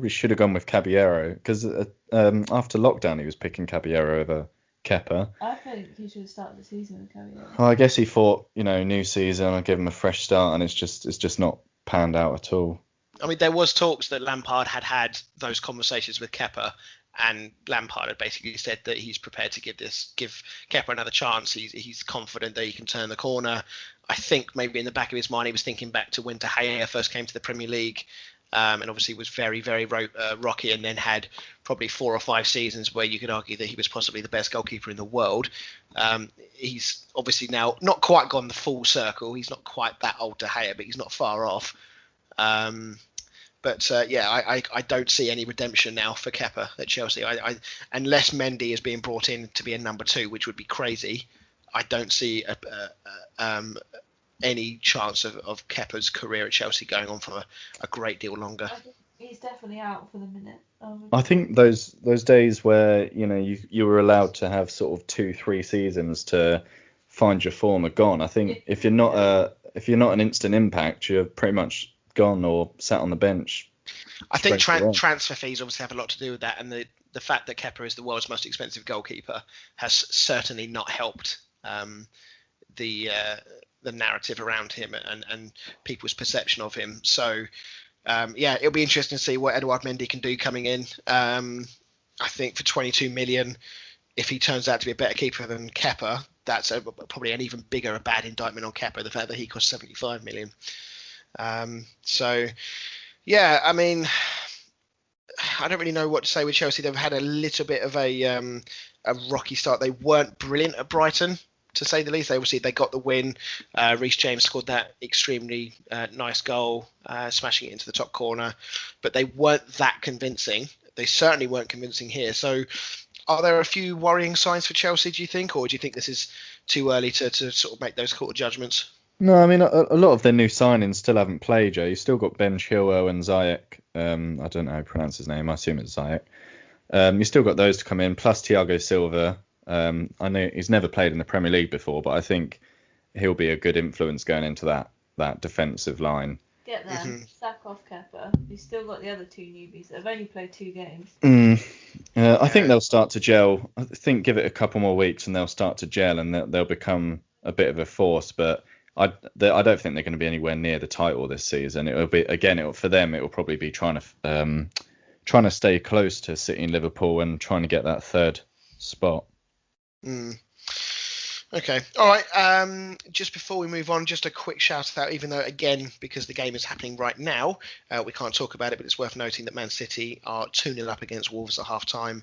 should have gone with Caballero, because after lockdown he was picking Caballero over Kepa. I think he should have started the season with Caballero. Well, I guess he thought, you know, new season, I'll give him a fresh start, and it's just not panned out at all. I mean, there was talks that Lampard had those conversations with Kepa, and Lampard had basically said that he's prepared to give Kepa another chance. He's confident that he can turn the corner. I think maybe in the back of his mind he was thinking back to when De Gea first came to the Premier League, and obviously was very, very rocky, and then had probably 4 or 5 seasons where you could argue that he was possibly the best goalkeeper in the world. He's obviously now not quite gone the full circle. He's not quite that old De Gea, but he's not far off. I don't see any redemption now for Kepa at Chelsea. Unless Mendy is being brought in to be a number 2, which would be crazy, I don't see any chance of Kepa's career at Chelsea going on for a great deal longer. I think he's definitely out for the minute. I think those days where, you know, you were allowed to have sort of 2-3 seasons to find your form are gone. I think if you're not an instant impact, you're pretty much gone or sat on the bench. I think transfer fees obviously have a lot to do with that, and the fact that Kepa is the world's most expensive goalkeeper has certainly not helped the narrative around him and people's perception of him. So it'll be interesting to see what Edouard Mendy can do coming in. I think for 22 million, if he turns out to be a better keeper than Kepa, that's probably an even bigger bad indictment on Kepa, the fact that he cost 75 million. I mean, I don't really know what to say with Chelsea. They've had a little bit of a rocky start. They weren't brilliant at Brighton, to say the least. They got the win. Reece James scored that extremely nice goal, smashing it into the top corner, but they weren't that convincing. They certainly weren't convincing here. So Are there a few worrying signs for Chelsea, do you think, or do you think this is too early to sort of make those sort of judgments? No, I mean, a lot of their new signings still haven't played, Joe. You've still got Ben Chilwell and Ziyech. I don't know how to pronounce his name. I assume it's Ziyech. You've still got those to come in, plus Thiago Silva. I know he's never played in the Premier League before, but I think he'll be a good influence going into that defensive line. Get them. Sack off Kepa. You've still got the other two newbies. They've only played 2 games. I think they'll start to gel. I think give it a couple more weeks and they'll start to gel and they'll become a bit of a force. But I don't think they're going to be anywhere near the title this season. It will be for them. It will probably be trying to stay close to City and Liverpool and trying to get that 3rd spot. Okay. All right. Just before we move on, just a quick shout out, even though, again, because the game is happening right now, we can't talk about it, but it's worth noting that Man City are 2-0 up against Wolves at half-time.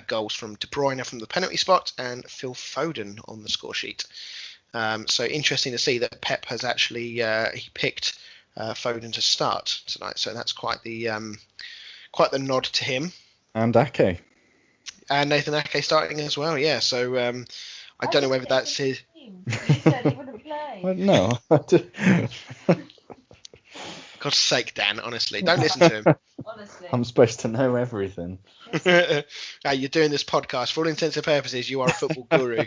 Goals from De Bruyne from the penalty spot and Phil Foden on the score sheet. So interesting to see that Pep has actually he picked Foden to start tonight. So that's quite the nod to him. And Ake. And Nathan Ake starting as well, yeah. So I don't know whether that's his. You said he wouldn't play. Well, no. God's sake, Dan, honestly, don't listen to him. Honestly. I'm supposed to know everything. You're doing this podcast. For all intents and purposes, you are a football guru.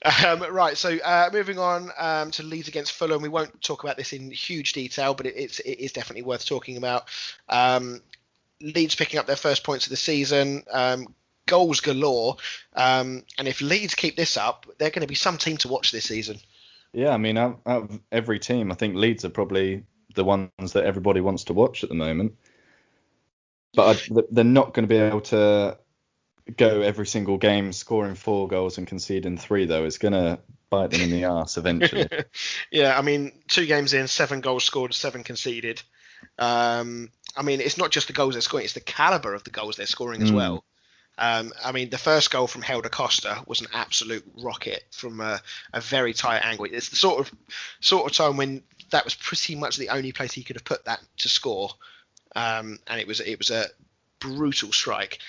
Right, so moving on to Leeds against Fulham. We won't talk about this in huge detail, but it is definitely worth talking about. Leeds picking up their first points of the season. Goals galore, and if Leeds keep this up, they're going to be some team to watch this season. Yeah, I mean, out of every team, I think Leeds are probably the ones that everybody wants to watch at the moment. But they're not going to be able to go every single game scoring 4 goals and conceding 3, though. It's going to bite them in the arse eventually. Yeah, I mean, 2 games in, 7 goals scored, 7 conceded. I mean, it's not just the goals they're scoring, it's the calibre of the goals they're scoring as well. I mean, the first goal from Helder Costa was an absolute rocket from a very tight angle. It's the sort of time when that was pretty much the only place he could have put that to score, and it was a brutal strike.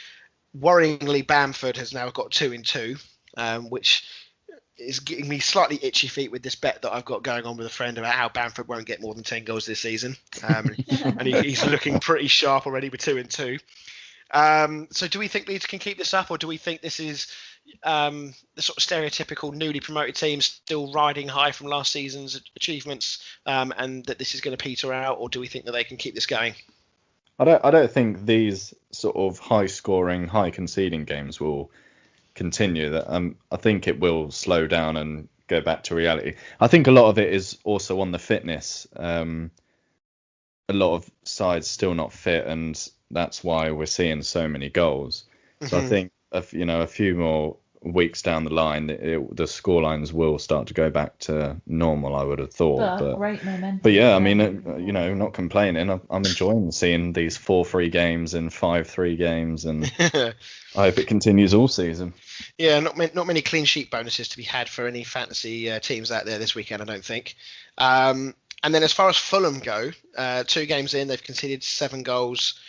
Worryingly, Bamford has now got 2 in 2, which is getting me slightly itchy feet with this bet that I've got going on with a friend about how Bamford won't get more than 10 goals this season, and he's looking pretty sharp already with 2 in 2. So do we think Leeds can keep this up, or do we think this is the sort of stereotypical newly promoted team still riding high from last season's achievements, and that this is going to peter out, or do we think that they can keep this going? I don't think these sort of high scoring, high conceding games will continue. That I think it will slow down and go back to reality. I think a lot of it is also on the fitness. A lot of sides still not fit, and that's why we're seeing so many goals. So I think a few more weeks down the line, the scorelines will start to go back to normal, I would have thought. But great momentum. But yeah, I mean, not complaining. I'm enjoying seeing these 4-3 games and 5-3 games, and I hope it continues all season. Yeah, not many clean sheet bonuses to be had for any fantasy teams out there this weekend, I don't think. And then as far as Fulham go, 2 games in, they've conceded 7 goals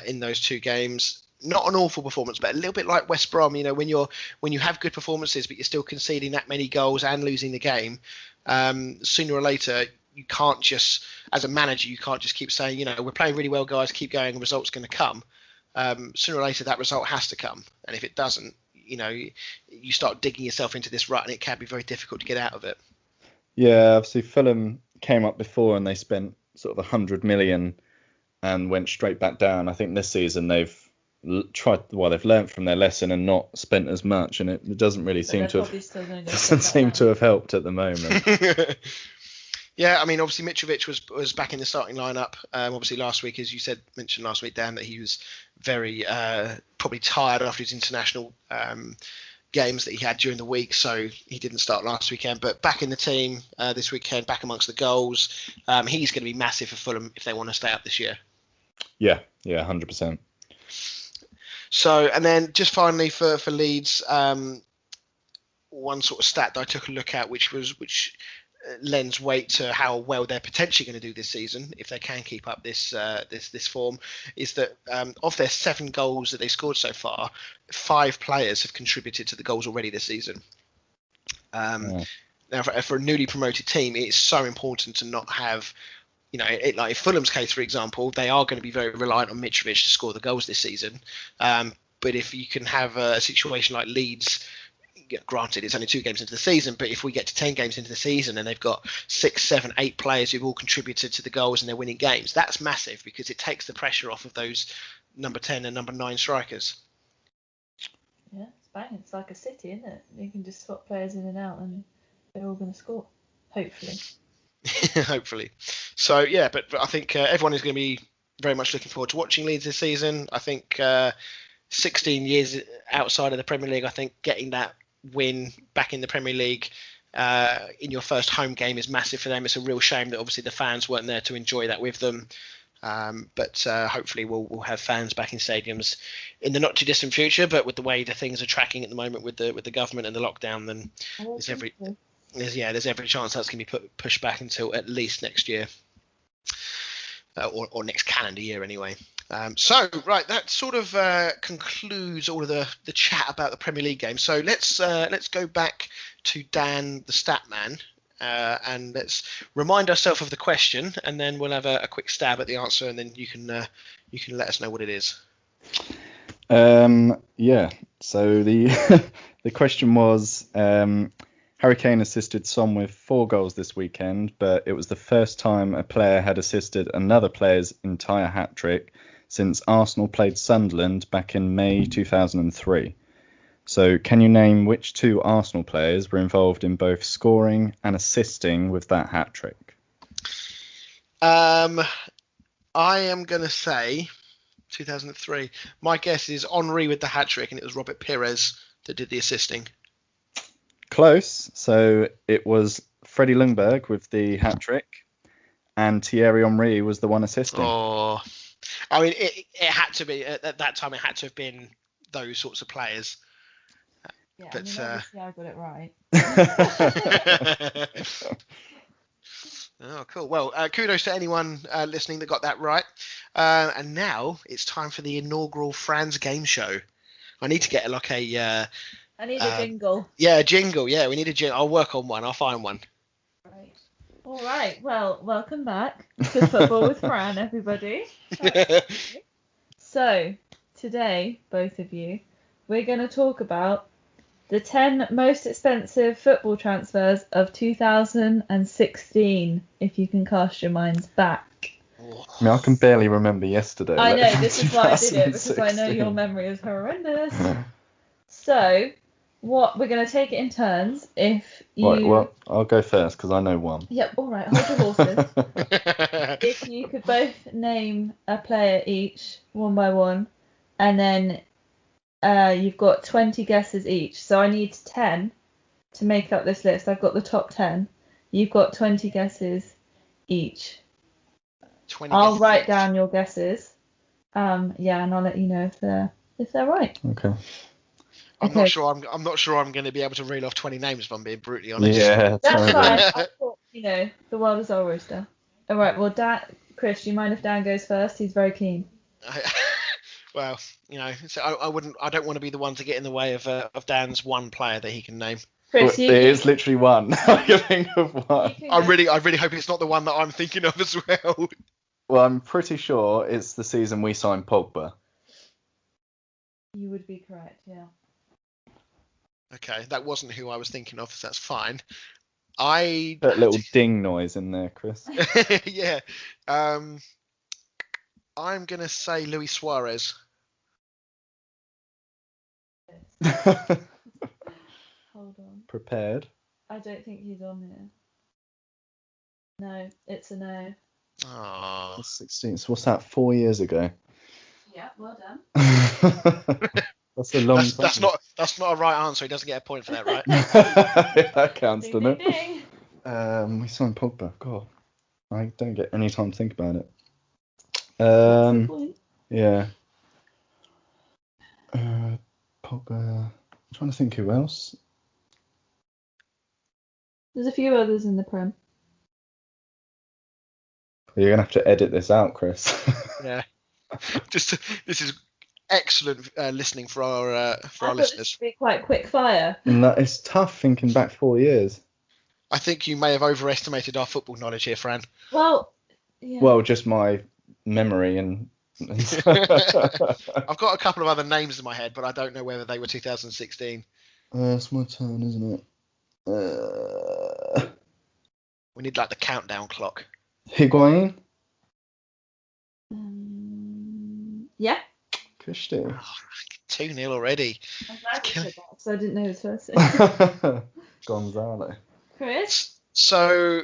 in those 2 games. Not an awful performance, but a little bit like West Brom. You know, when you have good performances, but you're still conceding that many goals and losing the game, sooner or later, you can't just, as a manager, you can't just keep saying, we're playing really well, guys, keep going, the result's going to come. Sooner or later, that result has to come. And if it doesn't, you start digging yourself into this rut, and it can be very difficult to get out of it. Yeah, obviously Fulham came up before and they spent sort of 100 million and went straight back down. I think this season they've learnt from their lesson and not spent as much, and it doesn't really seem to have helped at the moment. Yeah, I mean, obviously Mitrovic was back in the starting lineup. Obviously last week, as you mentioned last week, Dan, that he was very probably tired after his international games that he had during the week, so he didn't start last weekend. But back in the team this weekend, back amongst the goals. He's going to be massive for Fulham if they want to stay up this year. Yeah, 100%. So, and then just finally for Leeds, one sort of stat that I took a look at, which lends weight to how well they're potentially going to do this season if they can keep up this form, is that of their 7 goals that they scored so far, 5 players have contributed to the goals already this season. Now, for a newly promoted team, it's so important to not have, like in Fulham's case, for example, they are going to be very reliant on Mitrovic to score the goals this season. But if you can have a situation like Leeds, granted it's only 2 games into the season, but if we get to 10 games into the season and they've got 6, 7, 8 players who've all contributed to the goals and they're winning games, that's massive because it takes the pressure off of those number 10 and number 9 strikers. Yeah, it's bang. It's like a City, isn't it? You can just swap players in and out and they're all going to score, hopefully. Hopefully. So, yeah, but I think everyone is going to be very much looking forward to watching Leeds this season. I think 16 years outside of the Premier League, I think getting that win back in the Premier League in your first home game is massive for them. It's a real shame that obviously the fans weren't there to enjoy that with them. But hopefully we'll have fans back in stadiums in the not too distant future. But with the way the things are tracking at the moment with the government and the lockdown, then there's every chance that's going to be pushed back until at least next year, or next calendar year anyway. So that sort of concludes all of the chat about the Premier League game. So let's go back to Dan, the stat man, and let's remind ourselves of the question, and then we'll have a quick stab at the answer, and then you can let us know what it is. Yeah. So the the question was, Harry Kane assisted Son with 4 goals this weekend, but it was the first time a player had assisted another player's entire hat-trick since Arsenal played Sunderland back in May 2003. So can you name which 2 Arsenal players were involved in both scoring and assisting with that hat-trick? I am going to say 2003. My guess is Henry with the hat-trick, and it was Robert Pires that did the assisting. Close. So it was Freddie Ljungberg with the hat-trick, and Thierry Henry was the one assisting. Oh, I mean, it had to be at that time. It had to have been those sorts of players. Yeah, but obviously I got it right. Oh, cool. Well, kudos to anyone listening that got that right. And now it's time for the inaugural Fran's game show. I need to get I need a jingle. Yeah, a jingle. Yeah, we need a jingle. I'll work on one. I'll find one. Right. All right. Well, welcome back to Football with Fran, everybody. So, today, both of you, we're going to talk about the 10 most expensive football transfers of 2016, if you can cast your minds back. I mean, I can barely remember yesterday. I know, this is why I did it, because I know your memory is horrendous. So, we're going to take it in turns. If you... Right, well, I'll go first, because I know one. Yep, all right, hold your horses. If you could both name a player each, one by one, and then you've got 20 guesses each. So I need 10 to make up this list. I've got the top 10. You've got 20 guesses each. I'll write down your guesses. And I'll let you know if they're right. Okay. I'm not sure I'm going to be able to reel off 20 names if I'm being brutally honest. Yeah, that's fine. I thought, the world is our oyster. All right. Well, Chris, do you mind if Dan goes first? He's very keen. Well, so I don't want to be the one to get in the way of Dan's one player that he can name. Chris, it is literally one. I can think of one. I really hope it's not the one that I'm thinking of as well. Well, I'm pretty sure it's the season we signed Pogba. You would be correct, yeah. Okay, that wasn't who I was thinking of, so that's fine. That little ding noise in there, Chris. Yeah. I'm going to say Luis Suarez. Hold on. Prepared? I don't think he's on here. No, it's a no. Oh. 16. So what's that? 4 years ago. Yeah, well done. That's a long time. That's not a right answer. He doesn't get a point for that, right? That counts, ding, doesn't ding, it? Ding. We signed Pogba. God, I don't get any time to think about it. Yeah. Pogba. I'm trying to think who else. There's a few others in the Prem. You're gonna have to edit this out, Chris. Yeah. This is excellent listening for our I thought listeners. this would be quite quick fire. No, it's tough thinking back 4 years. I think you may have overestimated our football knowledge here, Fran. Well, yeah. Well, just my memory and. I've got a couple of other names in my head, but I don't know whether they were 2016. It's my turn, isn't it? We need like the countdown clock. Higuain? Yeah. Christy. 2-0 already. I'm glad you said that because I didn't know his first name. Gonzalo. Chris? So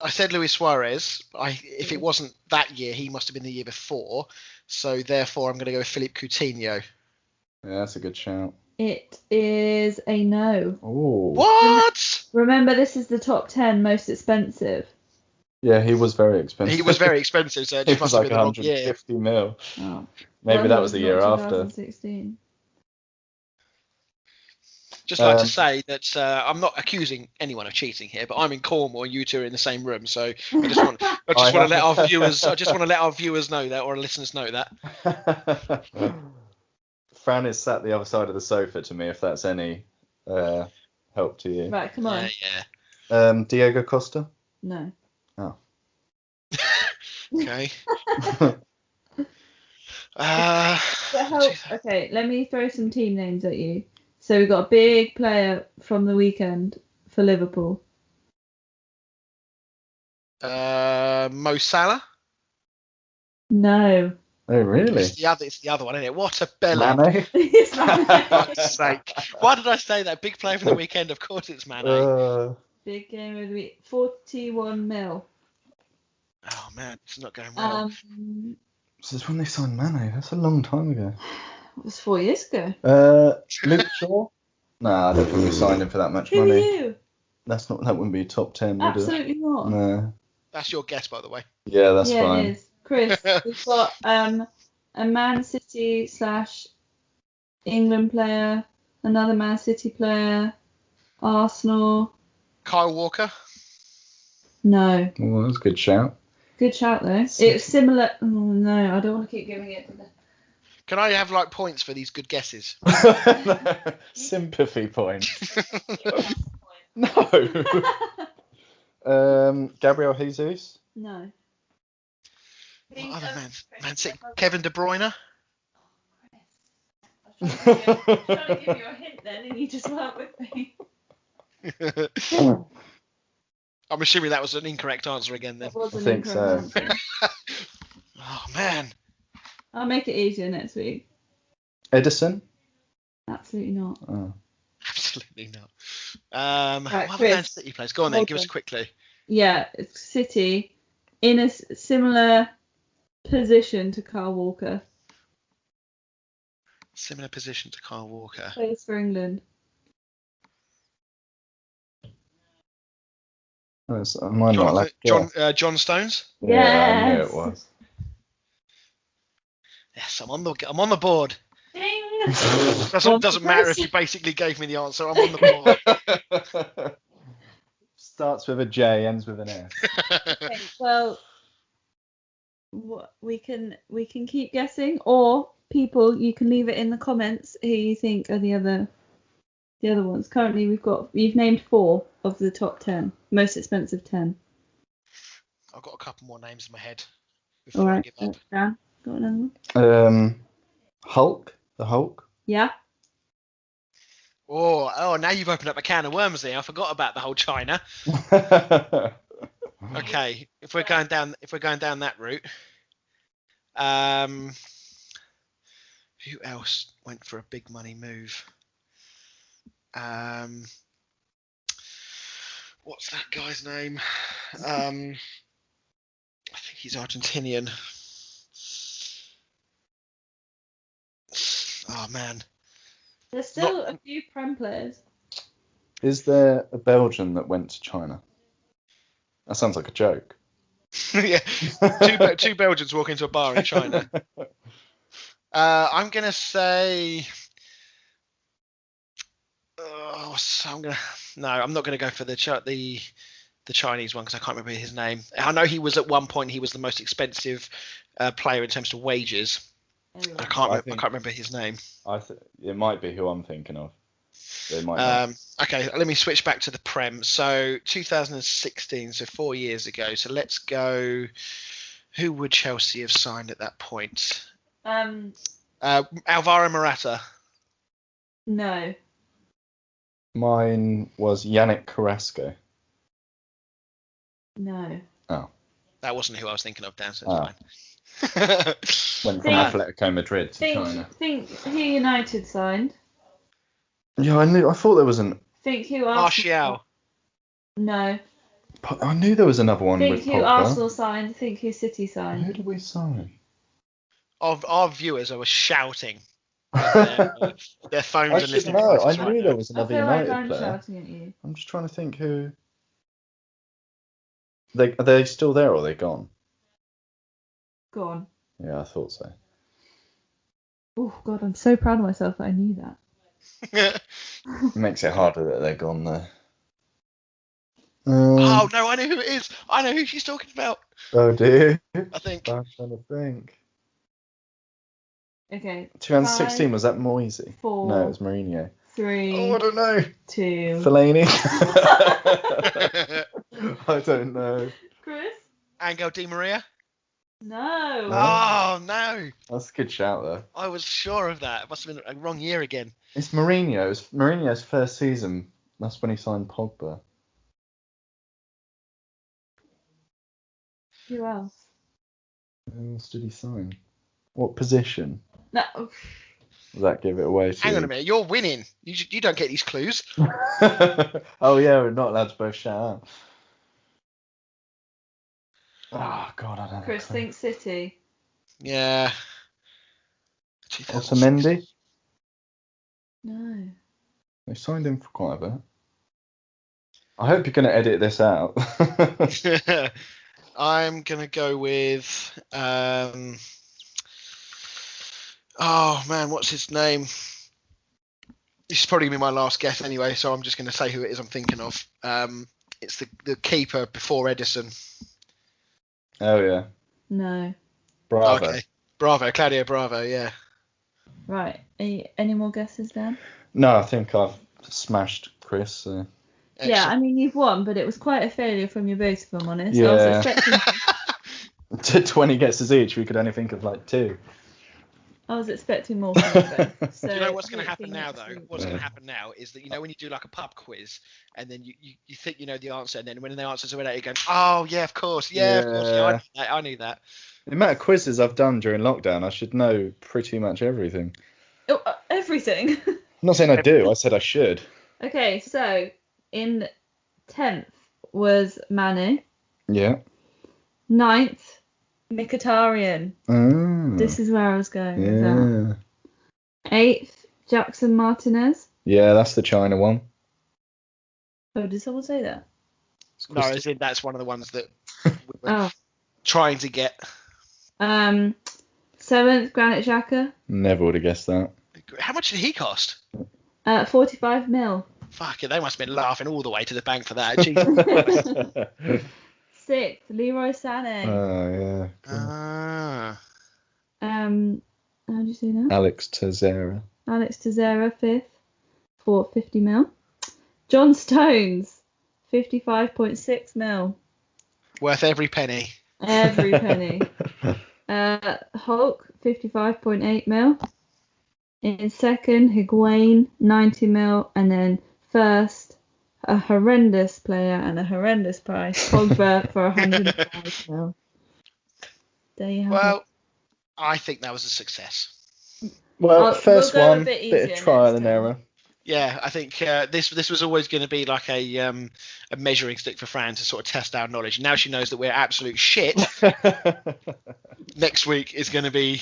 I said Luis Suarez. If it wasn't that year, he must have been the year before. So therefore, I'm going to go with Philippe Coutinho. Yeah, that's a good shout. It is a no. Oh. What? Remember, this is the top 10 most expensive. Yeah, he was very expensive. He was very expensive, so it It just was must have like been the wrong year. 150 mil. Oh. Maybe Well, that it was the year not after. 2016. Just like to say that I'm not accusing anyone of cheating here, but I'm in Cornwall and you two are in the same room, so I just want to let our viewers. I just want to let our viewers know that, or our listeners know that. Fran is sat the other side of the sofa to me, if that's any help to you. Right, come on. Yeah. Diego Costa? No. Oh. Okay. Okay, let me throw some team names at you. So we've got a big player from the weekend for Liverpool. Mo Salah. No. Oh, really? It's the other one, isn't it? What a belly! Mane? It's For God's sake. Why did I say that? Big player from the weekend. Of course, it's Mane. Big game of the week. 41 mil. Oh man, it's not going well. So this when they signed Mane? That's a long time ago. It was 4 years ago. Luke Shaw? Nah, I don't think we signed him for that much Who are money. you? That wouldn't be top 10, would it? Absolutely not. No. That's your guess, by the way. Yeah, that's Yeah, fine. it is. Chris, we've got a Man City / England player, another Man City player, Arsenal. Kyle Walker. No. Well, that's a good shout. Good shout though. It's similar. Oh no, I don't want to keep giving it to the. Can I have like points for these good guesses? Sympathy point. No. Gabriel Jesus? No. What other Man City? Kevin De Bruyne. I was trying to give you a hint then, and you just weren't with me. I'm assuming that was an incorrect answer again then. That was I an think so. incorrect answer. Oh man. I'll make it easier next week. Edison? Absolutely not. Oh. Absolutely not. Right, what other Chris, Man City players? Go on then, hold give us on. quickly. Yeah, it's City in a similar position to Kyle Walker. Similar position to Kyle Walker. Plays for England. Mine not like John Stones. Yeah, I knew Yes. it was. Yes, I'm on the board. Ding. Doesn't matter if you basically gave me the answer. I'm on the board. Starts with a J, ends with an S. Okay, well, we can keep guessing, or people, you can leave it in the comments who you think are the other ones. Currently, you've named 4 of the top 10 most expensive 10. I've got a couple more names in my head All before I right, give up. Dan, got another one? Hulk? The Hulk? Yeah. Oh, now you've opened up a can of worms there. I forgot about the whole China. Okay, if we're going down that route, who else went for a big money move? What's that guy's name? I think he's Argentinian. Oh man. There's still a few Prem players. Is there a Belgian that went to China? That sounds like a joke. Yeah, two Belgians walk into a bar in China. I'm gonna say So I'm not gonna go for the Chinese one because I can't remember his name. I know he was at one point he was the most expensive player in terms of wages. I can't remember his name. It might be who I'm thinking of. They might not. Okay, let me switch back to the Prem. So 2016, so 4 years ago. So let's go. Who would Chelsea have signed at that point? Alvaro Morata. No. Mine was Yannick Carrasco. No. Oh. That wasn't who I was thinking of, Dan, so it's fine. Went from Atletico Madrid to China. Think who United signed. Yeah, I thought there was Think who Martial. No. I knew there was another one Think with who Pogba. Arsenal signed. Think who City signed. Who did we sign? Our viewers are shouting. Their phones I are listening. know. I to knew there was another I feel like United I'm player. shouting at you. I'm just trying to think who. Are they still there or are they gone? Gone. Yeah, I thought so. Oh God, I'm so proud of myself that I knew that. It makes it harder that they're gone there. Oh no, I know who it is. I know who she's talking about. Oh dear. I think. I'm trying to think. Okay. 2016 5, was that Moisey? 4, No, it was Mourinho. 3. Oh, I don't know. 2. Fellaini. I don't know. Chris? Angel Di Maria. No. Oh no. That's a good shout though. I was sure of that. It must have been a wrong year again. It's Mourinho. It's Mourinho's first season. That's when he signed Pogba. Who else? Who else did he sign? What position? No. Does that give it away to Hang on you? a minute, you're winning. You don't get these clues. Oh yeah, we're not allowed to both shout out. Oh God, I don't know. Chris, think City. Yeah. Otamendi? No. They signed him for quite a bit. I hope you're going to edit this out. I'm gonna go with. Oh man, what's his name? This is probably gonna be my last guess anyway, so I'm just gonna say who it is I'm thinking of. It's the keeper before Edison. Oh yeah. No. Bravo. Okay. Bravo, Claudio Bravo, yeah. Right. Any more guesses, Dan? No, I think I've smashed Chris. So. Yeah, I mean you've won, but it was quite a failure from you both, if I'm honest. Yeah. I was expecting. To 20 guesses each, we could only think of like 2. I was expecting more from you both. So Do you know what's going to happen hopefully now, next though? week- What's going to happen now is that, when you do like a pub quiz and then you think you know the answer, and then when the answers are out, you're going, oh, yeah, of course. Yeah, of course. Yeah, I knew that. The amount of quizzes I've done during lockdown, I should know pretty much everything. Oh, everything. I'm not saying I do, I said I should. Okay, so in 10th was Manu. Yeah. 9th, Mkhitaryan. This is where I was going with that. 8th, Jackson Martinez. Yeah, that's the China one. Oh, did someone say that? No, as in that's one of the ones that we were trying to get. 7th, Granit Xhaka. Never would have guessed that. How much did he cost? 45 mil. Fuck it, they must have been laughing all the way to the bank for that. Jesus. 6th, Leroy Sané. Oh, yeah. How do you say that? Alex Teixeira. Alex Teixeira, 5th, for 50 mil. John Stones, 55.6 mil. Worth every penny. Every penny. Hulk, 55.8 mil. In second, Higuain, 90 mil. And then first, a horrendous player and a horrendous price, Pogba for 105 mil. There you have it. I think that was a success. Well, first we'll go a one, bit bit easier of trial next and time. error. Yeah, I think this was always going to be like a measuring stick for Fran to sort of test our knowledge. Now she knows that we're absolute shit. Next week is going to be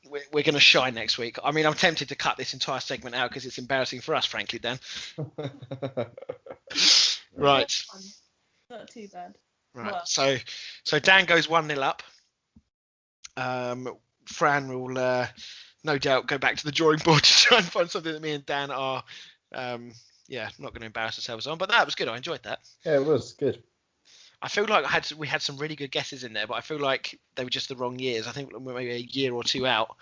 we're going to shine next week. I mean, I'm tempted to cut this entire segment out because it's embarrassing for us, frankly, Dan. Right. Not too bad. Right. Well. So Dan goes 1-0 up. Fran will no doubt go back to the drawing board to try and find something that me and Dan are Yeah, not going to embarrass ourselves on, but that was good. I enjoyed that. Yeah, it was good. I feel like we had some really good guesses in there, but I feel like they were just the wrong years. I think we're maybe a year or two out.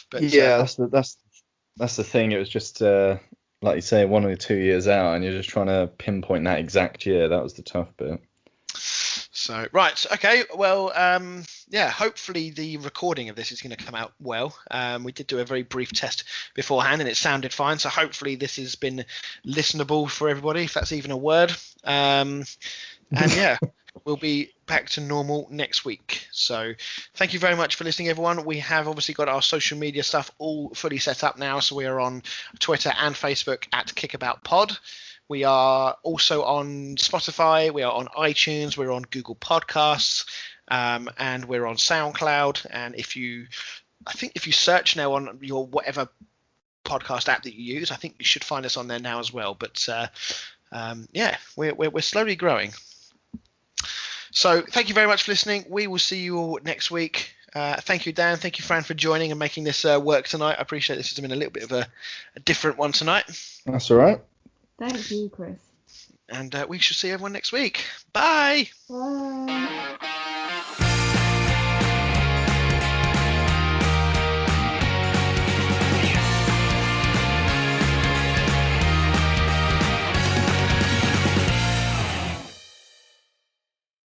But Yeah, that's the thing. It was just like you say, 1 or 2 years out, and you're just trying to pinpoint that exact year. That was the tough bit. So, right, okay, well, yeah, hopefully the recording of this is going to come out well. We did do a very brief test beforehand, and it sounded fine, so hopefully this has been listenable for everybody, if that's even a word. And yeah, we'll be back to normal next week. So thank you very much for listening, everyone. We have obviously got our social media stuff all fully set up now, so we are on Twitter and Facebook at KickaboutPod. We are also on Spotify, we are on iTunes, we're on Google Podcasts, and we're on SoundCloud. And if you search now on your whatever podcast app that you use, I think you should find us on there now as well. But yeah, we're slowly growing. So thank you very much for listening. We will see you all next week. Thank you, Dan. Thank you, Fran, for joining and making this work tonight. I appreciate this has been a little bit of a different one tonight. That's all right. Thank you, Chris. And we shall see everyone next week. Bye. Bye.